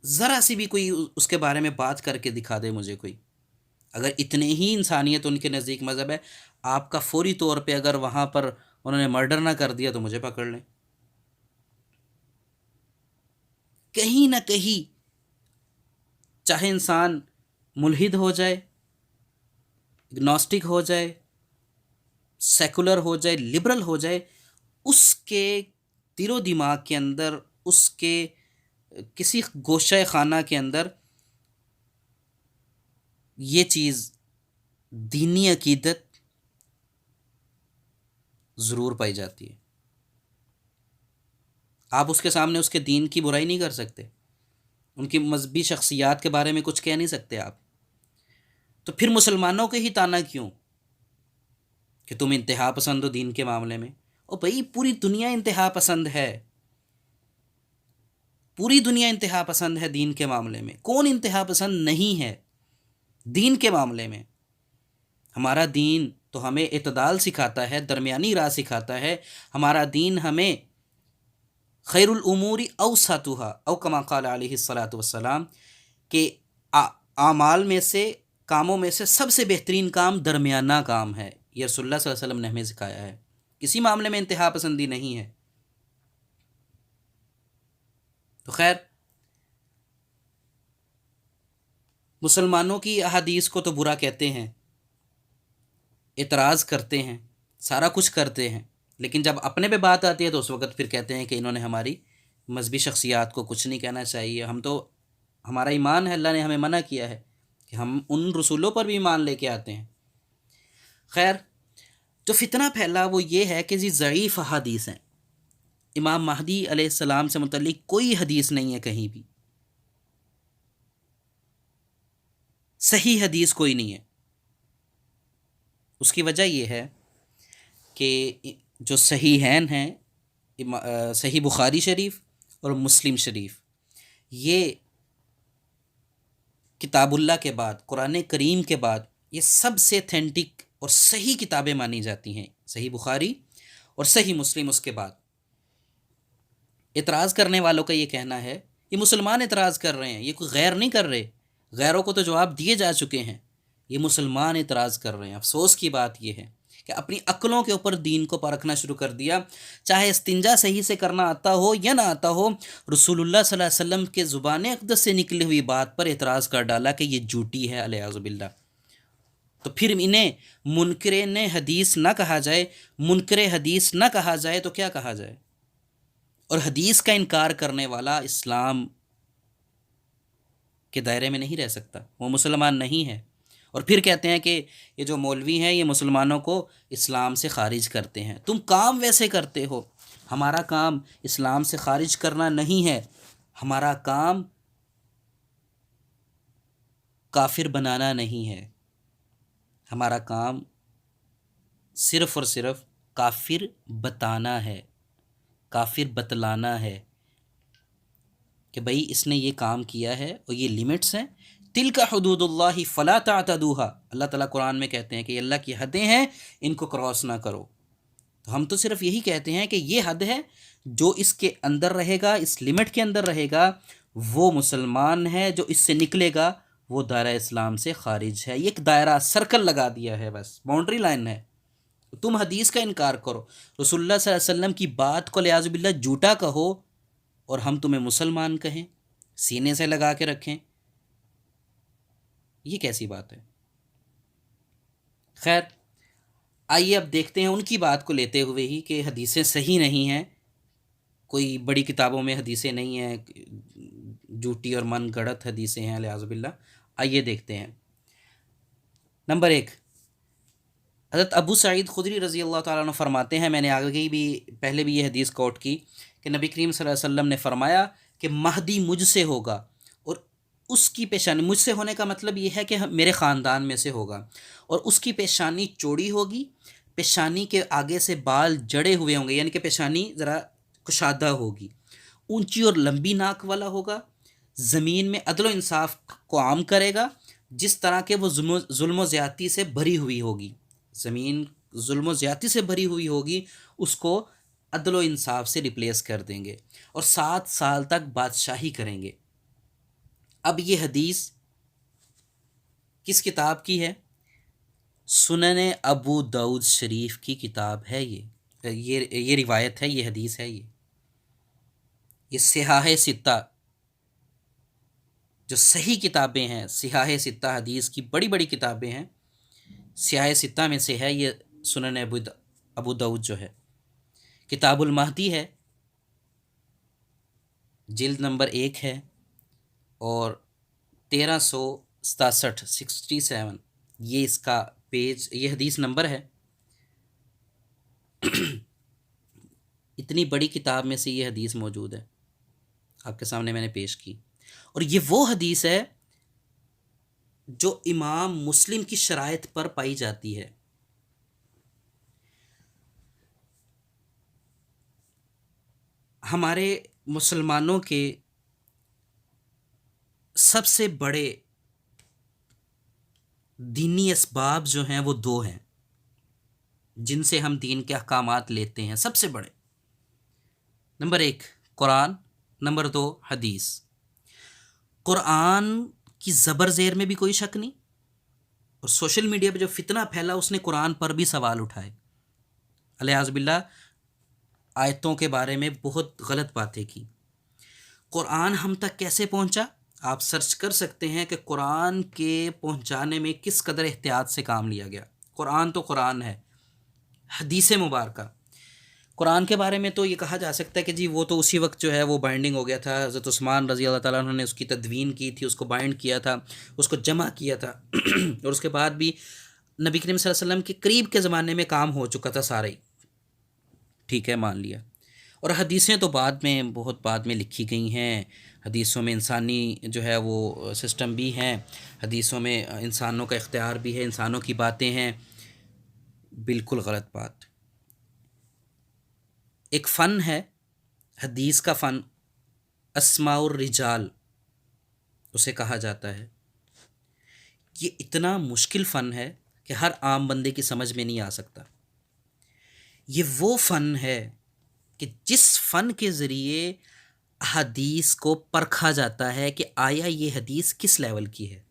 ذرا سی بھی کوئی اس کے بارے میں بات کر کے دکھا دے مجھے کوئی۔ اگر اتنے ہی انسانیت ان کے نزدیک مذہب ہے، آپ کا فوری طور پہ اگر وہاں پر انہوں نے مرڈر نہ کر دیا تو مجھے پکڑ لیں۔ کہیں نہ کہیں چاہے انسان ملحد ہو جائے، اگنوسٹک ہو جائے، سیکولر ہو جائے، لبرل ہو جائے، اس کے دل و دماغ کے اندر، اس کے کسی گوشہ خانہ کے اندر یہ چیز دینی عقیدت ضرور پائی جاتی ہے۔ آپ اس کے سامنے اس کے دین کی برائی نہیں کر سکتے، ان کی مذہبی شخصیات کے بارے میں کچھ کہہ نہیں سکتے آپ۔ تو پھر مسلمانوں کے ہی تانا کیوں کہ تم انتہا پسند ہو دین کے معاملے میں؟ او بھائی، پوری دنیا انتہا پسند ہے، پوری دنیا انتہا پسند ہے دین کے معاملے میں، کون انتہا پسند نہیں ہے دین کے معاملے میں؟ ہمارا دین تو ہمیں اعتدال سکھاتا ہے، درمیانی راہ سکھاتا ہے، ہمارا دین ہمیں خیر الامور اوسطها او کما قال علیہ الصلاۃ والسلام کہ اعمال میں سے، کاموں میں سے سب سے بہترین کام درمیانہ کام ہے، یہ رسول اللہ صلی اللہ علیہ وسلم نے ہمیں سکھایا ہے، کسی معاملے میں انتہا پسندی نہیں ہے۔ تو خیر، مسلمانوں کی احادیث کو تو برا کہتے ہیں، اعتراض کرتے ہیں، سارا کچھ کرتے ہیں، لیکن جب اپنے پہ بات آتی ہے تو اس وقت پھر کہتے ہیں کہ انہوں نے ہماری مذہبی شخصیات کو کچھ نہیں کہنا چاہیے۔ ہم تو، ہمارا ایمان ہے، اللہ نے ہمیں منع کیا ہے کہ ہم ان رسولوں پر بھی ایمان لے کے آتے ہیں۔ خیر، جو فتنہ پھیلا وہ یہ ہے کہ ضعیف احادیث ہیں، امام مہدی علیہ السلام سے متعلق کوئی حدیث نہیں ہے، کہیں بھی صحیح حدیث کوئی نہیں ہے۔ اس کی وجہ یہ ہے کہ جو صحیحین ہیں، صحیح بخاری شریف اور مسلم شریف، یہ کتاب اللہ کے بعد، قرآن کریم کے بعد، یہ سب سے اتھینٹک اور صحیح کتابیں مانی جاتی ہیں، صحیح بخاری اور صحیح مسلم اس کے بعد۔ اعتراض کرنے والوں کا یہ کہنا ہے یہ مسلمان اعتراض کر رہے ہیں، یہ کوئی غیر نہیں کر رہے، غیروں کو تو جواب دیے جا چکے ہیں، یہ مسلمان اعتراض کر رہے ہیں۔ افسوس کی بات یہ ہے کہ اپنی عقلوں کے اوپر دین کو پرکھنا شروع کر دیا، چاہے استنجا صحیح سے کرنا آتا ہو یا نہ آتا ہو، رسول اللہ صلی اللہ علیہ وسلم کے زبان اقدس سے نکلی ہوئی بات پر اعتراض کر ڈالا کہ یہ جھوٹی ہے، علیہ باللہ۔ تو پھر انہیں منکرین حدیث نہ کہا جائے، منکر حدیث نہ کہا جائے تو کیا کہا جائے؟ اور حدیث کا انکار کرنے والا اسلام کے دائرے میں نہیں رہ سکتا، وہ مسلمان نہیں ہے۔ اور پھر کہتے ہیں کہ یہ جو مولوی ہیں یہ مسلمانوں کو اسلام سے خارج کرتے ہیں۔ تم کام ویسے کرتے ہو، ہمارا کام اسلام سے خارج کرنا نہیں ہے، ہمارا کام کافر بنانا نہیں ہے، ہمارا کام صرف اور صرف کافر بتانا ہے، کافر بتلانا ہے کہ بھئی اس نے یہ کام کیا ہے اور یہ لیمٹس ہیں۔ تلک حدود اللہ فلا تعتدوها، اللہ تعالیٰ قرآن میں کہتے ہیں کہ یہ اللہ کی حدیں ہیں، ان کو کراس نہ کرو۔ تو ہم تو صرف یہی کہتے ہیں کہ یہ حد ہے، جو اس کے اندر رہے گا، اس لمٹ کے اندر رہے گا، وہ مسلمان ہے، جو اس سے نکلے گا وہ دائرہ اسلام سے خارج ہے۔ یہ ایک دائرہ سرکل لگا دیا ہے، بس باؤنڈری لائن ہے۔ تم حدیث کا انکار کرو، رسول اللہ صلی اللہ علیہ وسلم کی بات کو لیاذ باللہ جھوٹا کہو، اور ہم تمہیں مسلمان کہیں، سینے سے لگا کے رکھیں، یہ کیسی بات ہے؟ خیر، آئیے اب دیکھتے ہیں ان کی بات کو لیتے ہوئے ہی کہ حدیثیں صحیح نہیں ہیں، کوئی بڑی کتابوں میں حدیثیں نہیں ہیں، جھوٹی اور من گڑت حدیثیں ہیں لیاذ باللہ۔ آئیے دیکھتے ہیں۔ نمبر 1، حضرت ابو سعید خدری رضی اللہ تعالیٰ عنہ فرماتے ہیں، میں نے آگے بھی پہلے بھی یہ حدیث کوٹ کی، کہ نبی کریم صلی اللہ علیہ وسلم نے فرمایا کہ مہدی مجھ سے ہوگا، اور اس کی پیشانی، مجھ سے ہونے کا مطلب یہ ہے کہ میرے خاندان میں سے ہوگا، اور اس کی پیشانی چوڑی ہوگی، پیشانی کے آگے سے بال جڑے ہوئے ہوں گے، یعنی کہ پیشانی ذرا کشادہ ہوگی، اونچی اور لمبی ناک والا ہوگا، زمین میں عدل و انصاف کو عام کرے گا، جس طرح کہ وہ ظلم و زیادتی سے بھری ہوئی ہوگی، زمین ظلم و زیادتی سے بھری ہوئی ہوگی، اس کو عدل و انصاف سے ریپلیس کر دیں گے، اور 7 سال تک بادشاہی کریں گے۔ اب یہ حدیث کس کتاب کی ہے؟ سنن ابو داؤد شریف کی کتاب ہے، یہ روایت ہے، یہ حدیث ہے، یہ صحاح ستہ، جو صحیح کتابیں ہیں، صحاح ستہ حدیث کی بڑی بڑی کتابیں ہیں، صحاح ستہ میں سے ہے یہ سنن ابو داؤد جو ہے۔ کتاب المہدی ہے، جلد نمبر 1 ہے، اور 1367 67 یہ اس کا پیج، یہ حدیث نمبر ہے۔ اتنی بڑی کتاب میں سے یہ حدیث موجود ہے، آپ کے سامنے میں نے پیش کی، اور یہ وہ حدیث ہے جو امام مسلم کی شرائط پر پائی جاتی ہے۔ ہمارے مسلمانوں کے سب سے بڑے دینی اسباب جو ہیں وہ 2 ہیں، جن سے ہم دین کے احکامات لیتے ہیں، سب سے بڑے۔ نمبر 1 قرآن، نمبر 2 حدیث۔ قرآن کی زبر زیر میں بھی کوئی شک نہیں، اور سوشل میڈیا پہ جو فتنہ پھیلا اس نے قرآن پر بھی سوال اٹھائے، علیہ باللہ آیتوں کے بارے میں بہت غلط باتیں کی۔ قرآن ہم تک کیسے پہنچا؟ آپ سرچ کر سکتے ہیں کہ قرآن کے پہنچانے میں کس قدر احتیاط سے کام لیا گیا۔ قرآن تو قرآن ہے، حدیث مبارکہ۔ قرآن کے بارے میں تو یہ کہا جا سکتا ہے کہ جی وہ تو اسی وقت جو ہے وہ بائنڈنگ ہو گیا تھا، حضرت عثمان رضی اللہ تعالیٰ عنہ نے اس کی تدوین کی تھی، اس کو بائنڈ کیا تھا، اس کو جمع کیا تھا، اور اس کے بعد بھی نبی کریم صلی اللہ علیہ وسلم کے قریب کے زمانے میں کام ہو چکا تھا سارے، ٹھیک ہے، مان لیا۔ اور حدیثیں تو بعد میں، بہت بعد میں لکھی گئی ہیں، حدیثوں میں انسانی جو ہے وہ سسٹم بھی ہیں، حدیثوں میں انسانوں کا اختیار بھی ہے، انسانوں کی باتیں ہیں، بالکل غلط بات۔ ایک فن ہے حدیث کا فن، اسماء الرجال اسے کہا جاتا ہے۔ یہ اتنا مشکل فن ہے کہ ہر عام بندے کی سمجھ میں نہیں آ سکتا۔ یہ وہ فن ہے کہ جس فن کے ذریعے حدیث کو پرکھا جاتا ہے کہ آیا یہ حدیث کس لیول کی ہے.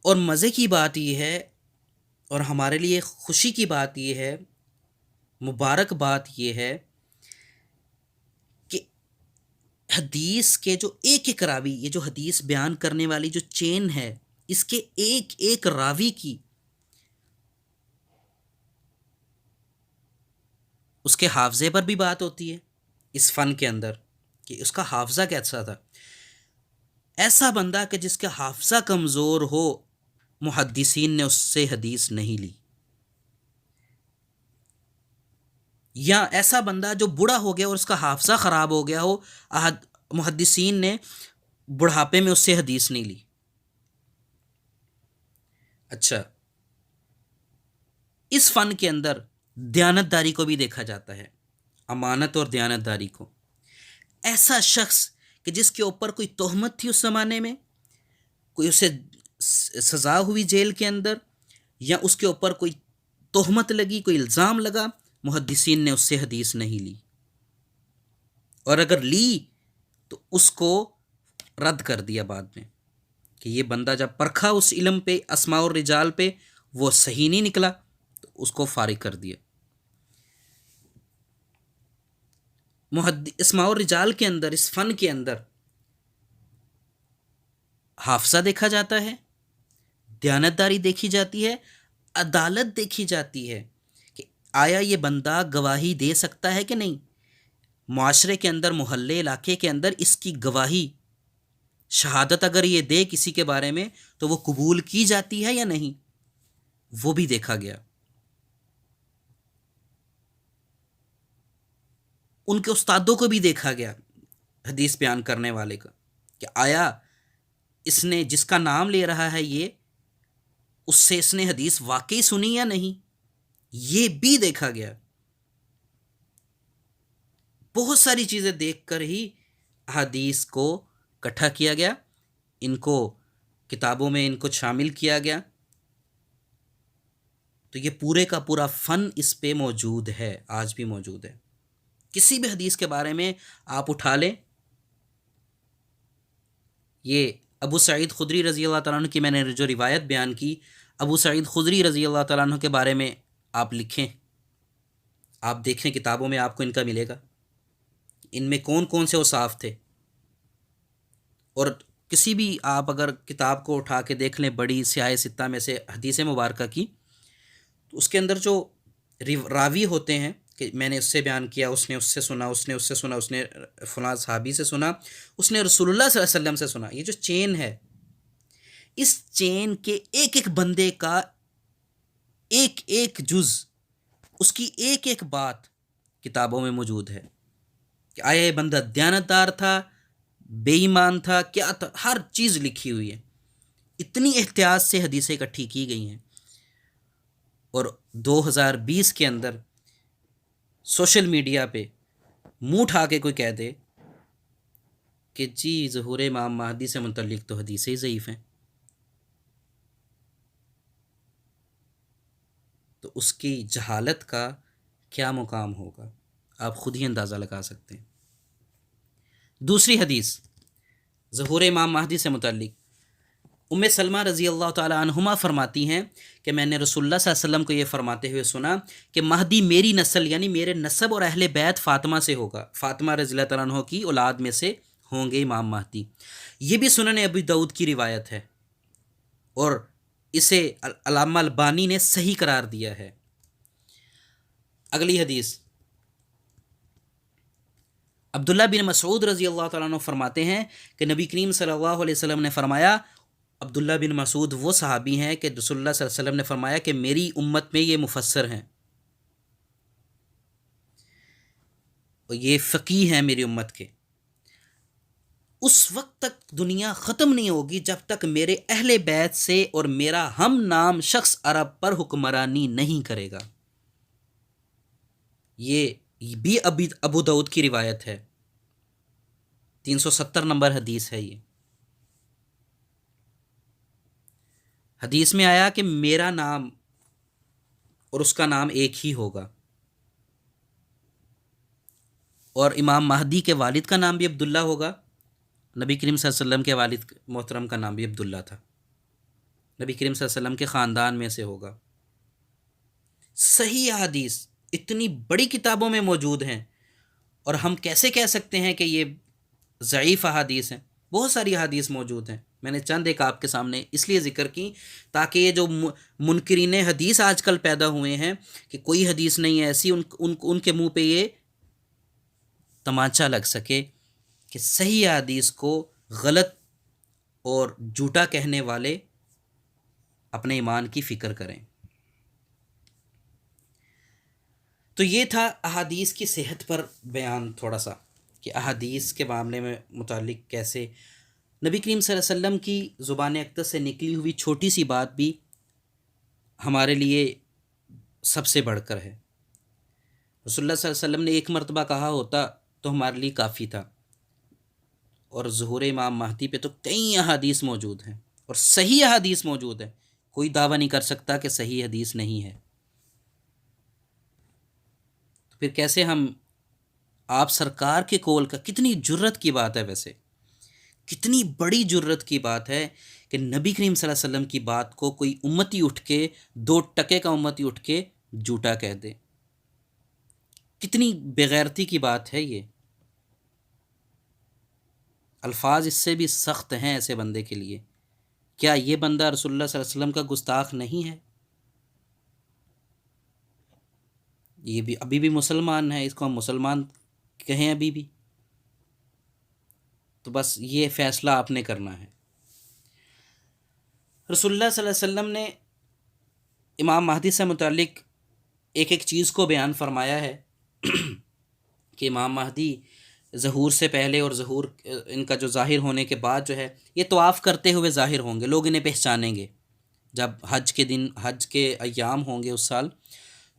اور مزے کی بات یہ ہے اور ہمارے لیے خوشی کی بات یہ ہے، مبارک بات یہ ہے کہ حدیث کے جو ایک ایک راوی، یہ جو حدیث بیان کرنے والی جو چین ہے، اس کے ایک ایک راوی کی اس کے حافظے پر بھی بات ہوتی ہے اس فن کے اندر کہ اس کا حافظہ کیسا تھا. ایسا بندہ کہ جس کا حافظہ کمزور ہو، محدثین نے اس سے حدیث نہیں لی. یا ایسا بندہ جو بوڑھا ہو گیا اور اس کا حافظہ خراب ہو گیا ہو، محدثین نے بڑھاپے میں اس سے حدیث نہیں لی. اچھا، اس فن کے اندر دیانت داری کو بھی دیکھا جاتا ہے، امانت اور دیانت داری کو. ایسا شخص کہ جس کے اوپر کوئی تہمت تھی اس زمانے میں، کوئی اسے سزا ہوئی جیل کے اندر، یا اس کے اوپر کوئی تہمت لگی، کوئی الزام لگا، محدثین نے اس سے حدیث نہیں لی. اور اگر لی تو اس کو رد کر دیا بعد میں کہ یہ بندہ جب پرکھا اس علم پہ، اسماء اور رجال پہ، وہ صحیح نہیں نکلا تو اس کو فارغ کر دیا. اسماء اور رجال کے اندر، اس فن کے اندر حافظہ دیکھا جاتا ہے، دیانت داری دیکھی جاتی ہے، عدالت دیکھی جاتی ہے کہ آیا یہ بندہ گواہی دے سکتا ہے کہ نہیں. معاشرے کے اندر، محلے علاقے کے اندر اس کی گواہی، شہادت اگر یہ دے کسی کے بارے میں تو وہ قبول کی جاتی ہے یا نہیں، وہ بھی دیکھا گیا. ان کے استادوں کو بھی دیکھا گیا، حدیث بیان کرنے والے کا، کہ آیا اس نے جس کا نام لے رہا ہے یہ، اس سے اس نے حدیث واقعی سنی یا نہیں، یہ بھی دیکھا گیا. بہت ساری چیزیں دیکھ کر ہی حدیث کو اکٹھا کیا گیا، ان کو کتابوں میں ان کو شامل کیا گیا. تو یہ پورے کا پورا فن اس پہ موجود ہے، آج بھی موجود ہے. کسی بھی حدیث کے بارے میں آپ اٹھا لیں، یہ ابو سعید خدری رضی اللہ تعالیٰ عنہ کی میں نے جو روایت بیان کی، ابو سعید خدری رضی اللہ تعالیٰ عنہ کے بارے میں آپ لکھیں، آپ دیکھیں کتابوں میں آپ کو ان کا ملے گا، ان میں کون کون سے اوصاف تھے. اور کسی بھی آپ اگر کتاب کو اٹھا کے دیکھ لیں، بڑی سیاہ ستہ میں سے حدیث مبارکہ کی، تو اس کے اندر جو راوی ہوتے ہیں کہ میں نے اس سے بیان کیا، اس نے اس سے سنا، اس نے اس سے سنا، اس نے فلاں صحابی سے سنا، اس نے رسول اللہ صلی اللہ علیہ وسلم سے سنا. یہ جو چین ہے، اس چین کے ایک ایک بندے کا ایک ایک جز، اس کی ایک ایک بات کتابوں میں موجود ہے کہ آیا یہ بندہ دیانتدار تھا، بے ایمان تھا، کیا تھا، ہر چیز لکھی ہوئی ہے. اتنی احتیاط سے حدیثیں اکٹھی کی گئی ہیں. اور 2020 کے اندر سوشل میڈیا پہ منہ اٹھا کے کوئی کہہ دے کہ جی ظہور امام مہدی سے متعلق تو حدیثیں ہی ضعیف ہیں، تو اس کی جہالت کا کیا مقام ہوگا، آپ خود ہی اندازہ لگا سکتے ہیں. دوسری حدیث ظہور امام مہدی سے متعلق، ام سلمہ رضی اللہ تعالی عنہما فرماتی ہیں کہ میں نے رسول اللہ صلی اللہ علیہ وسلم کو یہ فرماتے ہوئے سنا کہ مہدی میری نسل یعنی میرے نسب اور اہل بیت فاطمہ سے ہوگا، فاطمہ رضی اللہ تعالیٰ عنہ کی اولاد میں سے ہوں گے امام مہدی. یہ بھی سنن ابی داؤد کی روایت ہے اور اسے علامہ البانی نے صحیح قرار دیا ہے. اگلی حدیث، عبداللہ بن مسعود رضی اللہ تعالیٰ عنہ فرماتے ہیں کہ نبی کریم صلی اللہ علیہ وسلم نے فرمایا، عبداللہ بن مسعود وہ صحابی ہیں کہ رسول اللہ صلی اللہ علیہ وسلم نے فرمایا کہ میری امت میں یہ مفسر ہیں، اور یہ فقیہ ہیں میری امت کے. اس وقت تک دنیا ختم نہیں ہوگی جب تک میرے اہل بیت سے اور میرا ہم نام شخص عرب پر حکمرانی نہیں کرے گا. یہ بھی ابو داؤد کی روایت ہے، 370 نمبر حدیث ہے. یہ حدیث میں آیا کہ میرا نام اور اس کا نام ایک ہی ہوگا، اور امام مہدی کے والد کا نام بھی عبداللہ ہوگا۔ نبی کریم صلی اللہ علیہ وسلم کے والد محترم کا نام بھی عبداللہ تھا، نبی کریم صلی اللہ علیہ وسلم کے خاندان میں سے ہوگا۔ صحیح احادیث اتنی بڑی کتابوں میں موجود ہیں، اور ہم کیسے کہہ سکتے ہیں کہ یہ ضعیف احادیث ہیں؟ بہت ساری احادیث موجود ہیں، میں نے چند ایک آپ کے سامنے اس لیے ذکر کی تاکہ یہ جو منکرین حدیث آج کل پیدا ہوئے ہیں کہ کوئی حدیث نہیں ہے ایسی، ان کے منہ پہ یہ تمانچہ لگ سکے کہ صحیح حدیث کو غلط اور جھوٹا کہنے والے اپنے ایمان کی فکر کریں۔ تو یہ تھا احادیث کی صحت پر بیان تھوڑا سا، کہ احادیث کے معاملے میں متعلق کیسے نبی کریم صلی اللہ علیہ وسلم کی زبان اقدس سے نکلی ہوئی چھوٹی سی بات بھی ہمارے لیے سب سے بڑھ کر ہے۔ رسول اللہ صلی اللہ علیہ وسلم نے ایک مرتبہ کہا ہوتا تو ہمارے لیے کافی تھا، اور ظہور امام مہدی پہ تو کئی احادیث موجود ہیں، اور صحیح احادیث موجود ہے، کوئی دعویٰ نہیں کر سکتا کہ صحیح حدیث نہیں ہے۔ تو پھر کیسے ہم آپ سرکار کے قول کا، کتنی جرت کی بات ہے، ویسے کتنی بڑی جرت کی بات ہے کہ نبی کریم صلی اللہ علیہ وسلم کی بات کو کوئی امتی اٹھ کے، 2 ٹکے کا امتی اٹھ کے جھوٹا کہہ دے۔ کتنی بغیرتی کی بات ہے یہ۔ الفاظ اس سے بھی سخت ہیں ایسے بندے کے لیے۔ کیا یہ بندہ رسول اللہ صلی اللہ علیہ وسلم کا گستاخ نہیں ہے؟ یہ بھی ابھی بھی مسلمان ہے، اس کو ہم مسلمان کہیں ابھی بھی؟ تو بس یہ فیصلہ آپ نے کرنا ہے۔ رسول اللہ صلی اللہ علیہ وسلم نے امام مہدی سے متعلق ایک ایک چیز کو بیان فرمایا ہے کہ امام مہدی ظہور سے پہلے اور ظہور ان کا جو ظاہر ہونے کے بعد جو ہے، یہ طواف کرتے ہوئے ظاہر ہوں گے، لوگ انہیں پہچانیں گے۔ جب حج کے دن، حج کے ایام ہوں گے اس سال،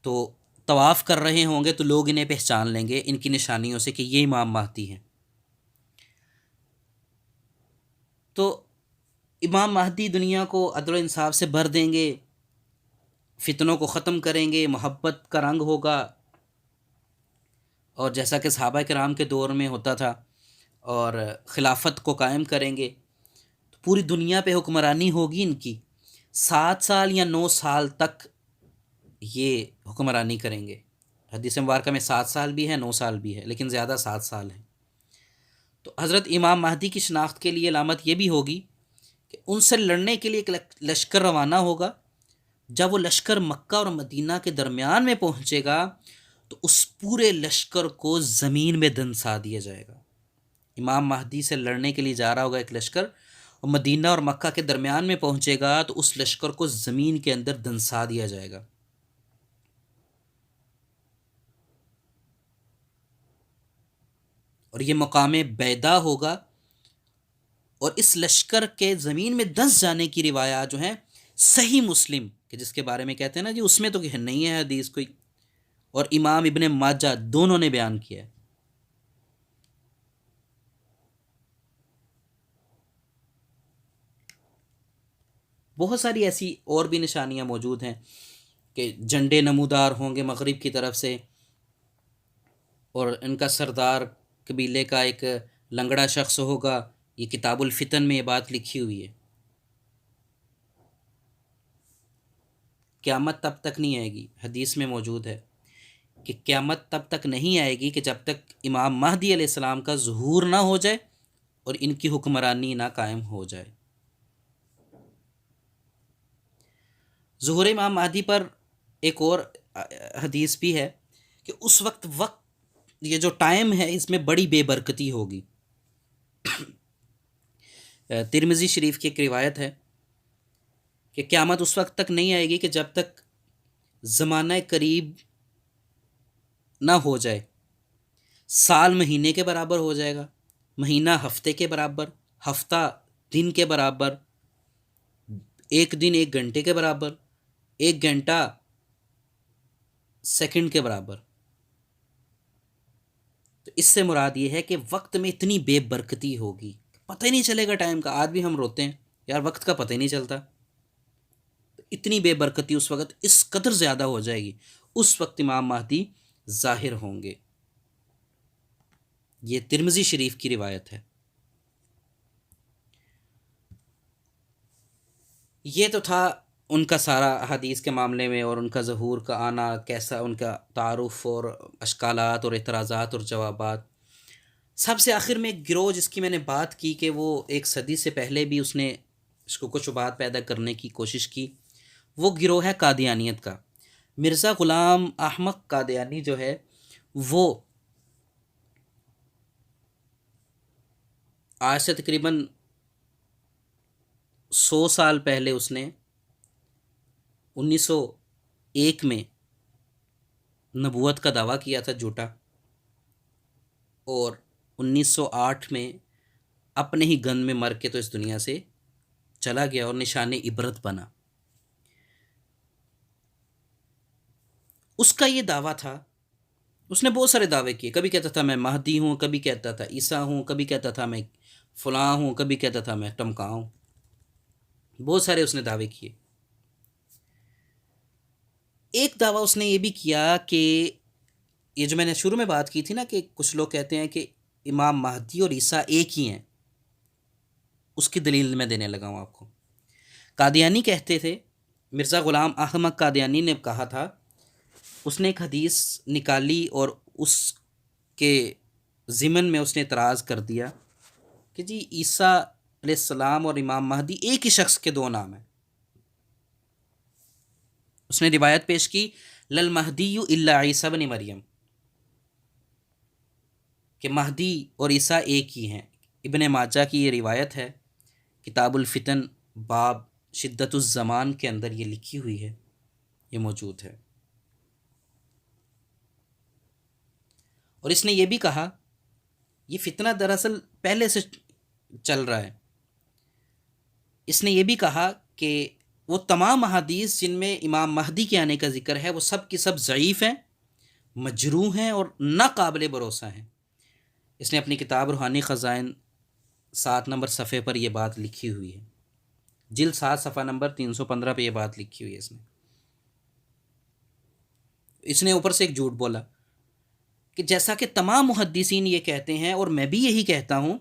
تو طواف کر رہے ہوں گے تو لوگ انہیں پہچان لیں گے ان کی نشانیوں سے کہ یہ امام مہدی ہیں۔ تو امام مہدی دنیا کو عدل و انصاف سے بھر دیں گے، فتنوں کو ختم کریں گے، محبت کا رنگ ہوگا، اور جیسا کہ صحابہ کرام کے دور میں ہوتا تھا، اور خلافت کو قائم کریں گے، تو پوری دنیا پہ حکمرانی ہوگی ان کی۔ 7 سال یا 9 سال تک یہ حکمرانی کریں گے۔ حدیث مبارکہ میں 7 سال بھی ہے، 9 سال بھی ہے، لیکن زیادہ 7 سال ہے۔ تو حضرت امام مہدی کی شناخت کے لیے علامت یہ بھی ہوگی کہ ان سے لڑنے کے لیے ایک لشکر روانہ ہوگا۔ جب وہ لشکر مکہ اور مدینہ کے درمیان میں پہنچے گا تو اس پورے لشکر کو زمین میں دنسا دیا جائے گا۔ امام مہدی سے لڑنے کے لیے جا رہا ہوگا ایک لشکر، اور مدینہ اور مکہ کے درمیان میں پہنچے گا تو اس لشکر کو زمین کے اندر دنسا دیا جائے گا۔ اور یہ مقام بیدا ہوگا، اور اس لشکر کے زمین میں دنس جانے کی روایات جو ہیں صحیح مسلم، کہ جس کے بارے میں کہتے ہیں نا جی اس میں تو نہیں ہے حدیث کوئی، اور امام ابن ماجہ دونوں نے بیان کیا ہے۔ بہت ساری ایسی اور بھی نشانیاں موجود ہیں کہ جھنڈے نمودار ہوں گے مغرب کی طرف سے، اور ان کا سردار قبیلے کا ایک لنگڑا شخص ہوگا۔ یہ کتاب الفتن میں یہ بات لکھی ہوئی ہے۔ قیامت تب تک نہیں آئے گی، حدیث میں موجود ہے کہ قیامت تب تک نہیں آئے گی کہ جب تک امام مہدی علیہ السلام کا ظہور نہ ہو جائے اور ان کی حکمرانی نہ قائم ہو جائے۔ ظہور امام مہدی پر ایک اور حدیث بھی ہے کہ اس وقت یہ جو ٹائم ہے اس میں بڑی بے برکتی ہوگی۔ ترمذی شریف کی ایک روایت ہے کہ قیامت اس وقت تک نہیں آئے گی کہ جب تک زمانہ قریب نہ ہو جائے۔ سال مہینے کے برابر ہو جائے گا، مہینہ ہفتے کے برابر، ہفتہ دن کے برابر، ایک دن 1 گھنٹے کے برابر، 1 گھنٹہ سیکنڈ کے برابر۔ تو اس سے مراد یہ ہے کہ وقت میں اتنی بے برکتی ہوگی، پتہ ہی نہیں چلے گا ٹائم کا۔ آج بھی ہم روتے ہیں یار، وقت کا پتہ ہی نہیں چلتا۔ اتنی بے برکتی اس وقت اس قدر زیادہ ہو جائے گی، اس وقت امام مہدی ظاہر ہوں گے۔ یہ ترمذی شریف کی روایت ہے۔ یہ تو تھا ان کا سارا حدیث کے معاملے میں، اور ان کا ظہور کا آنا کیسا، ان کا تعارف اور اشکالات اور اعتراضات اور جوابات۔ سب سے آخر میں ایک گروہ جس کی میں نے بات کی کہ وہ ایک صدی سے پہلے بھی اس نے شکوک و شبہات پیدا کرنے کی کوشش کی، وہ گروہ ہے قادیانیت کا۔ مرزا غلام احمد قادیانی جو ہے وہ آج سے تقریباً 100 سال پہلے اس نے 1901 میں نبوت کا دعویٰ کیا تھا جھوٹا، اور 1908 میں اپنے ہی گن میں مر کے تو اس دنیا سے چلا گیا اور نشان عبرت بنا۔ اس کا یہ دعویٰ تھا، اس نے بہت سارے دعوے کیے، کبھی کہتا تھا میں مہدی ہوں، کبھی کہتا تھا عیسیٰ ہوں، کبھی کہتا تھا میں فلاں ہوں، کبھی کہتا تھا میں ٹمکا ہوں، بہت سارے اس نے دعوے کیے۔ ایک دعویٰ اس نے یہ بھی کیا کہ یہ جو میں نے شروع میں بات کی تھی نا کہ کچھ لوگ کہتے ہیں کہ امام مہدی اور عیسیٰ ایک ہی ہیں، اس کی دلیل میں دینے لگا ہوں آپ کو۔ قادیانی کہتے تھے، مرزا غلام احمد قادیانی نے کہا تھا، اس نے ایک حدیث نکالی اور اس کے ضمن میں اس نے اعتراض کر دیا کہ جی عیسیٰ علیہ السلام اور امام مہدی ایک ہی شخص کے 2 نام ہیں۔ اس نے روایت پیش کی لل مہدی الا عیسیٰ بن مریم، کہ مہدی اور عیسیٰ ایک ہی ہیں۔ ابن ماجہ کی یہ روایت ہے، کتاب الفتن باب شدت الزمان کے اندر یہ لکھی ہوئی ہے، یہ موجود ہے۔ اور اس نے یہ بھی کہا، یہ فتنہ دراصل پہلے سے چل رہا ہے، اس نے یہ بھی کہا کہ وہ تمام احادیث جن میں امام مہدی کے آنے کا ذکر ہے وہ سب کی سب ضعیف ہیں، مجروح ہیں اور ناقابل بھروسہ ہیں۔ اس نے اپنی کتاب روحانی خزائن 7 نمبر صفحے پر یہ بات لکھی ہوئی ہے، جلد 7 صفحہ نمبر 315 پہ یہ بات لکھی ہوئی ہے۔ اس نے اوپر سے ایک جھوٹ بولا کہ جیسا کہ تمام محدثین یہ کہتے ہیں، اور میں بھی یہی کہتا ہوں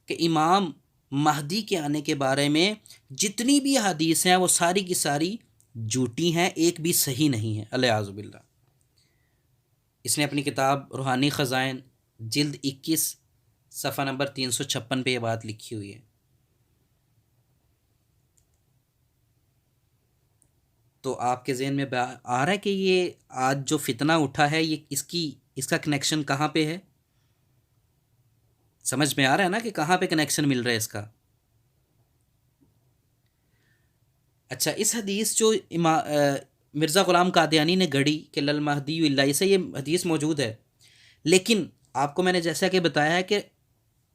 کہ امام مہدی کے آنے کے بارے میں جتنی بھی حدیث ہیں وہ ساری کی ساری جھوٹی ہیں، ایک بھی صحیح نہیں ہے، العیاذ باللہ۔ اس نے اپنی کتاب روحانی خزائن جلد 21 صفحہ نمبر 356 پہ یہ بات لکھی ہوئی ہے۔ تو آپ کے ذہن میں آ رہا ہے کہ یہ آج جو فتنہ اٹھا ہے یہ اس کا کنیکشن کہاں پہ ہے؟ سمجھ میں آ رہا ہے نا کہ کہاں پہ کنیکشن مل رہا ہے اس کا؟ اچھا، اس حدیث جو مرزا غلام قادیانی نے گھڑی کہ لل مہدی الا عیسیٰ، یہ حدیث موجود ہے، لیکن آپ کو میں نے جیسا کہ بتایا ہے کہ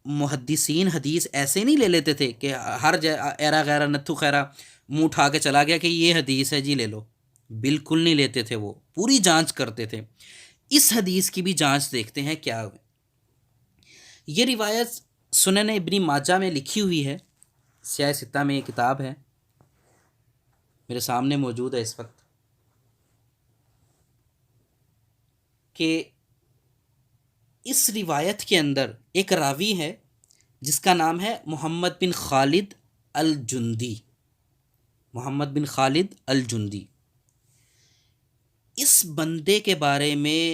محدثین حدیث ایسے نہیں لے لیتے تھے کہ ہر ایرا غیرہ نتھو خیرہ منہ اٹھا کے چلا گیا کہ یہ حدیث ہے جی لے لو، بالکل نہیں لیتے تھے، وہ پوری جانچ کرتے تھے۔ اس حدیث کی بھی جانچ دیکھتے ہیں کیا ہوئے۔ یہ روایت سنن ابن ماجہ میں لکھی ہوئی ہے، سیاہ ستہ میں یہ کتاب ہے، میرے سامنے موجود ہے اس وقت، کہ اس روایت کے اندر ایک راوی ہے جس کا نام ہے محمد بن خالد الجندی، محمد بن خالد الجندی۔ اس بندے کے بارے میں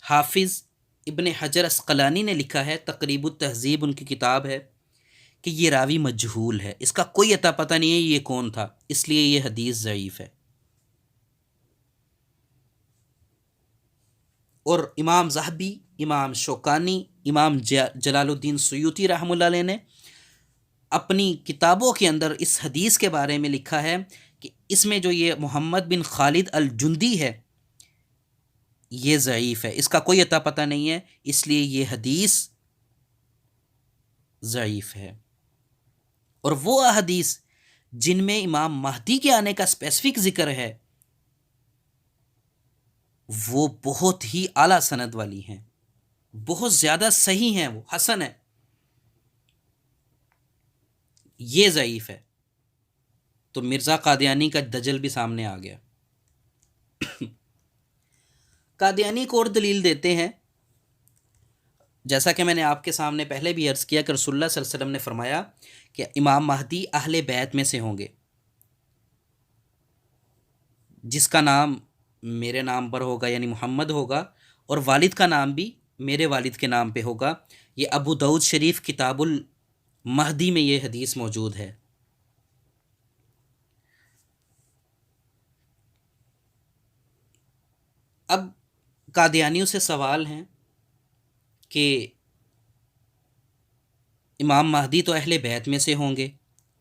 حافظ ابن حجر اسقلانی نے لکھا ہے، تقریب التہذیب ان کی کتاب ہے، کہ یہ راوی مجہول ہے، اس کا کوئی اتا پتہ نہیں ہے یہ کون تھا، اس لیے یہ حدیث ضعیف ہے۔ اور امام ذہبی، امام شوکانی، امام جلال الدین سیوطی رحمہ اللہ علیہ نے اپنی کتابوں کے اندر اس حدیث کے بارے میں لکھا ہے کہ اس میں جو یہ محمد بن خالد الجندی ہے یہ ضعیف ہے، اس کا کوئی اتا پتہ نہیں ہے، اس لیے یہ حدیث ضعیف ہے۔ اور وہ احادیث جن میں امام مہدی کے آنے کا اسپیسیفک ذکر ہے وہ بہت ہی اعلیٰ سند والی ہیں، بہت زیادہ صحیح ہیں، وہ حسن ہے، یہ ضعیف ہے۔ تو مرزا قادیانی کا دجل بھی سامنے آ گیا۔ قادیانی کو اور دلیل دیتے ہیں، جیسا کہ میں نے آپ کے سامنے پہلے بھی عرض کیا کہ رسول اللہ صلی اللہ علیہ وسلم نے فرمایا کہ امام مہدی اہل بیت میں سے ہوں گے، جس کا نام میرے نام پر ہوگا یعنی محمد ہوگا، اور والد کا نام بھی میرے والد کے نام پہ ہوگا۔ یہ ابو داؤد شریف کتاب المہدی میں یہ حدیث موجود ہے۔ اب قادیانیوں سے سوال ہیں کہ امام مہدی تو اہل بیت میں سے ہوں گے،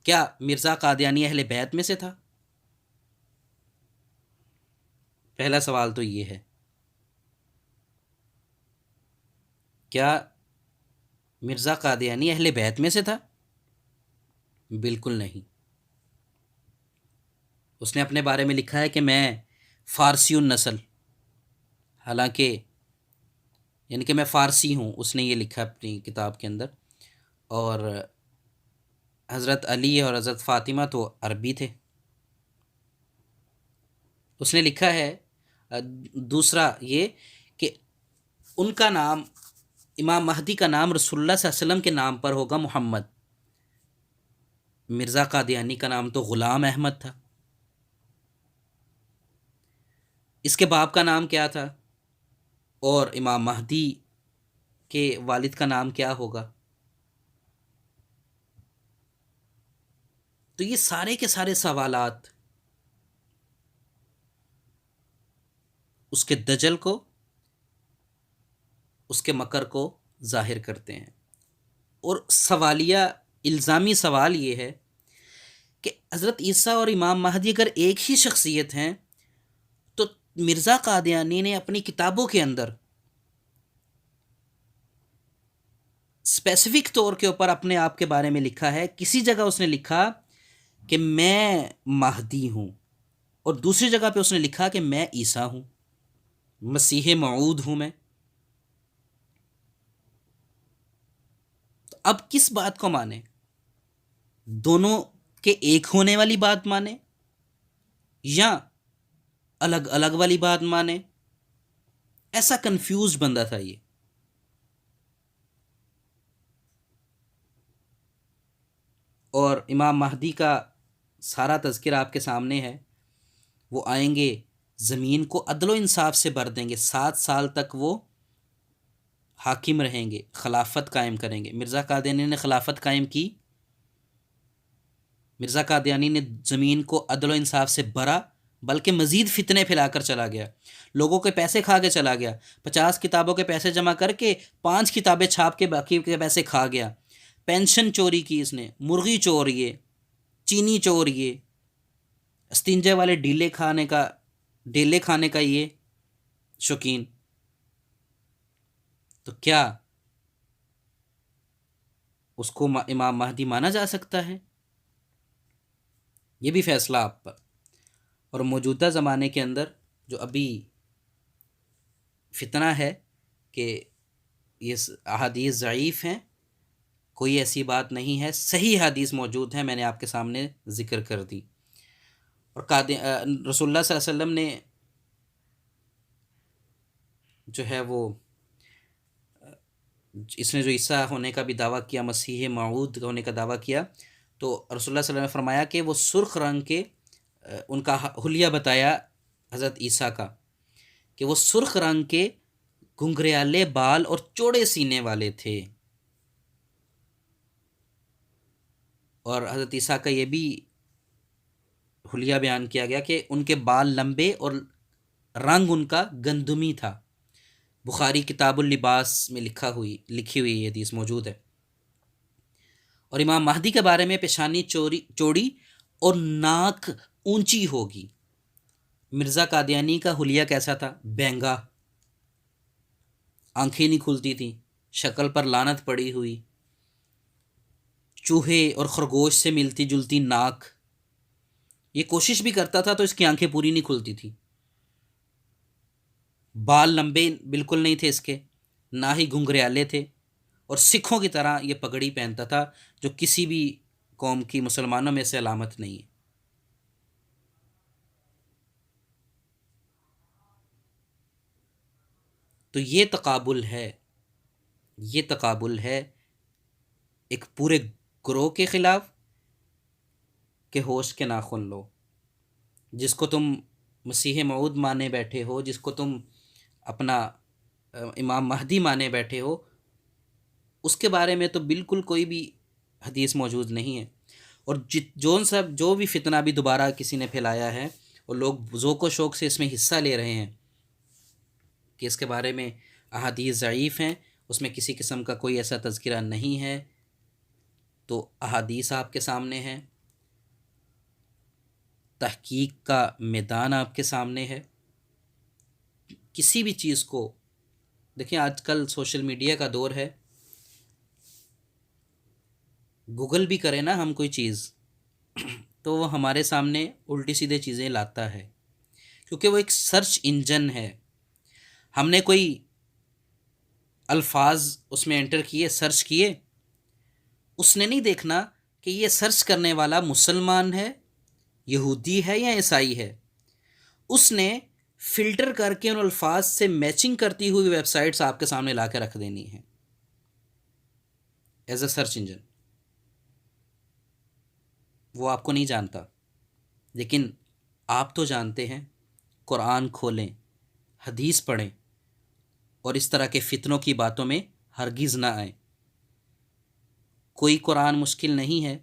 کیا مرزا قادیانی اہل بیت میں سے تھا؟ پہلا سوال تو یہ ہے، کیا مرزا قادیانی اہل بیت میں سے تھا؟ بالکل نہیں۔ اس نے اپنے بارے میں لکھا ہے کہ میں فارسی النسل، حالانکہ یعنی کہ میں فارسی ہوں، اس نے یہ لکھا اپنی کتاب کے اندر، اور حضرت علی اور حضرت فاطمہ تو عربی تھے۔ اس نے لکھا ہے دوسرا یہ کہ ان کا نام، امام مہدی کا نام رسول اللہ صلی اللہ علیہ وسلم کے نام پر ہوگا محمد، مرزا قادیانی کا نام تو غلام احمد تھا۔ اس کے باپ کا نام کیا تھا اور امام مہدی کے والد کا نام کیا ہوگا؟ تو یہ سارے کے سارے سوالات اس کے دجل کو، اس کے مکر کو ظاہر کرتے ہیں۔ اور سوالیہ الزامی سوال یہ ہے کہ حضرت عیسیٰ اور امام مہدی اگر ایک ہی شخصیت ہیں تو مرزا قادیانی نے اپنی کتابوں کے اندر اسپیسیفک طور کے اوپر اپنے آپ کے بارے میں لکھا ہے، کسی جگہ اس نے لکھا کہ میں مہدی ہوں، اور دوسری جگہ پہ اس نے لکھا کہ میں عیسیٰ ہوں، مسیح موعود ہوں میں۔ تو اب کس بات کو مانیں؟ دونوں کے ایک ہونے والی بات مانیں یا الگ الگ والی بات مانیں؟ ایسا کنفیوز بندہ تھا یہ۔ اور امام مہدی کا سارا تذکرہ آپ کے سامنے ہے، وہ آئیں گے، زمین کو عدل و انصاف سے بھر دیں گے، 7 سال تک وہ حاکم رہیں گے، خلافت قائم کریں گے۔ مرزا قادیانی نے خلافت قائم کی، مرزا قادیانی نے زمین کو عدل و انصاف سے بھرا، بلکہ مزید فتنے پھیلا کر چلا گیا، لوگوں کے پیسے کھا کے چلا گیا، 50 کتابوں کے پیسے جمع کر کے 5 کتابیں چھاپ کے باقی کے پیسے کھا گیا، پینشن چوری کی اس نے، مرغی چور یہ، چینی چور یہ، استنجے والے ڈیلے کھانے کا یہ شوقین۔ تو کیا اس کو امام مہدی مانا جا سکتا ہے؟ یہ بھی فیصلہ آپ پر۔ اور موجودہ زمانے کے اندر جو ابھی فتنہ ہے کہ یہ احادیث ضعیف ہیں، کوئی ایسی بات نہیں ہے، صحیح حدیث موجود ہے، میں نے آپ کے سامنے ذکر کر دی۔ اور رسول اللہ صلی اللہ علیہ وسلم نے جو ہے وہ اس نے جو عیسیٰ ہونے کا بھی دعویٰ کیا، مسیح موعود ہونے کا دعویٰ کیا، تو رسول اللہ صلی اللہ علیہ وسلم نے فرمایا کہ وہ سرخ رنگ کے، ان کا حلیہ بتایا حضرت عیسیٰ کا کہ وہ سرخ رنگ کے گھنگریالے بال اور چوڑے سینے والے تھے۔ اور حضرت عیسیٰ کا یہ بھی حلیہ بیان کیا گیا کہ ان کے بال لمبے اور رنگ ان کا گندمی تھا۔ بخاری کتاب اللباس میں لکھی ہوئی یہ حدیث موجود ہے۔ اور امام مہدی کے بارے میں پیشانی چوڑی اور ناک اونچی ہوگی۔ مرزا قادیانی کا حلیہ کیسا تھا؟ بینگا، آنکھیں نہیں کھلتی تھیں، شکل پر لعنت پڑی ہوئی، چوہے اور خرگوش سے ملتی جلتی ناک، یہ کوشش بھی کرتا تھا تو اس کی آنکھیں پوری نہیں کھلتی تھی۔ بال لمبے بالکل نہیں تھے اس کے، نہ ہی گھنگریالے تھے، اور سکھوں کی طرح یہ پگڑی پہنتا تھا، جو کسی بھی قوم کی مسلمانوں میں سے علامت نہیں ہے۔ تو یہ تقابل ہے، یہ تقابل ہے ایک پورے گروہ کے خلاف کہ ہوش کے ناخن لو، جس کو تم مسیح موعود مانے بیٹھے ہو، جس کو تم اپنا امام مہدی مانے بیٹھے ہو، اس کے بارے میں تو بالکل کوئی بھی حدیث موجود نہیں ہے۔ اور جو بھی فتنہ بھی دوبارہ کسی نے پھیلایا ہے، اور لوگ ذوق و شوق سے اس میں حصہ لے رہے ہیں کہ اس کے بارے میں احادیث ضعیف ہیں، اس میں کسی قسم کا کوئی ایسا تذکرہ نہیں ہے، تو احادیث آپ کے سامنے ہیں، تحقیق کا میدان آپ کے سامنے ہے۔ کسی بھی چیز کو دیکھیں، آج کل سوشل میڈیا کا دور ہے، گوگل بھی کرے نا ہم کوئی چیز تو وہ ہمارے سامنے الٹی سیدھے چیزیں لاتا ہے، کیونکہ وہ ایک سرچ انجن ہے۔ ہم نے کوئی الفاظ اس میں انٹر کیے، سرچ کیے، اس نے نہیں دیکھنا کہ یہ سرچ کرنے والا مسلمان ہے، یہودی ہے یا عیسائی ہے۔ اس نے فلٹر کر کے ان الفاظ سے میچنگ کرتی ہوئی ویب سائٹس آپ کے سامنے لا کے رکھ دینی ہے ایز اے سرچ انجن۔ وہ آپ کو نہیں جانتا، لیکن آپ تو جانتے ہیں۔ قرآن کھولیں، حدیث پڑھیں، اور اس طرح کے فتنوں کی باتوں میں ہرگز نہ آئیں۔ کوئی قرآن مشکل نہیں ہے،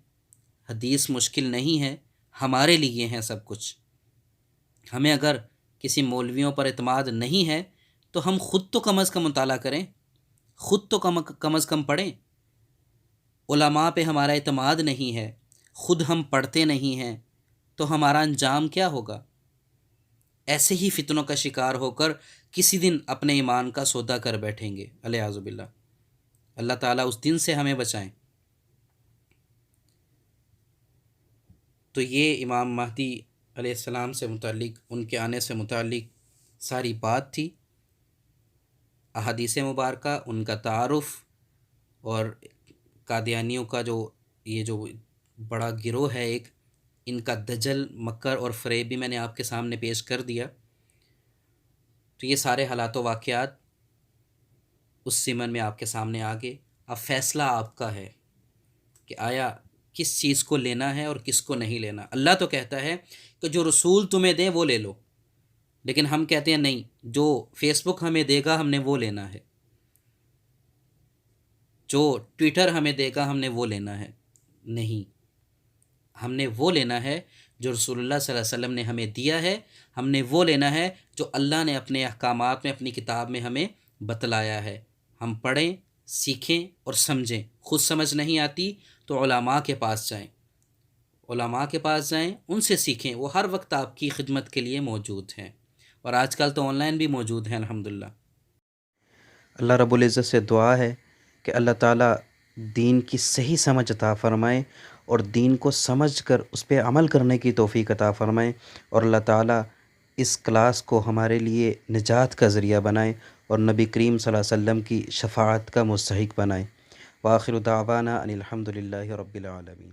حدیث مشکل نہیں ہے، ہمارے لیے ہیں سب کچھ۔ ہمیں اگر کسی مولویوں پر اعتماد نہیں ہے تو ہم خود تو کم از کم مطالعہ کریں، خود تو کم از کم پڑھیں۔ علماء پہ ہمارا اعتماد نہیں ہے، خود ہم پڑھتے نہیں ہیں، تو ہمارا انجام کیا ہوگا؟ ایسے ہی فتنوں کا شکار ہو کر کسی دن اپنے ایمان کا سودا کر بیٹھیں گے، والعیاذ باللہ۔ اللہ تعالیٰ اس دن سے ہمیں بچائیں۔ تو یہ امام مہدی علیہ السلام سے متعلق، ان کے آنے سے متعلق ساری بات تھی۔ احادیث مبارکہ، ان کا تعارف، اور قادیانیوں کا یہ جو بڑا گروہ ہے ایک، ان کا دجل، مکر اور فریب بھی میں نے آپ کے سامنے پیش کر دیا۔ تو یہ سارے حالات و واقعات اس سمن میں آپ کے سامنے آ گئے۔ اب فیصلہ آپ کا ہے کہ آیا کس چیز کو لینا ہے اور کس کو نہیں لینا۔ اللہ تو کہتا ہے کہ جو رسول تمہیں دیں وہ لے لو، لیکن ہم کہتے ہیں نہیں، جو فیس بک ہمیں دے گا ہم نے وہ لینا ہے، جو ٹویٹر ہمیں دے گا ہم نے وہ لینا ہے۔ نہیں، ہم نے وہ لینا ہے جو رسول اللہ صلی اللہ علیہ وسلم نے ہمیں دیا ہے، ہم نے وہ لینا ہے جو اللہ نے اپنے احکامات میں، اپنی کتاب میں ہمیں بتلایا ہے۔ ہم پڑھیں، سیکھیں اور سمجھیں۔ خود سمجھ نہیں آتی تو علماء کے پاس جائیں، علماء کے پاس جائیں، ان سے سیکھیں، وہ ہر وقت آپ کی خدمت کے لیے موجود ہیں، اور آج کل تو آن لائن بھی موجود ہیں الحمدللہ۔ اللہ رب العزت سے دعا ہے کہ اللہ تعالیٰ دین کی صحیح سمجھ عطا فرمائے، اور دین کو سمجھ کر اس پہ عمل کرنے کی توفیق عطا فرمائے، اور اللہ تعالیٰ اس کلاس کو ہمارے لیے نجات کا ذریعہ بنائے، اور نبی کریم صلی اللہ علیہ وسلم کی شفاعت کا مستحق بنائے۔ وآخر دعوانا ان الحمد للہ رب العالمین۔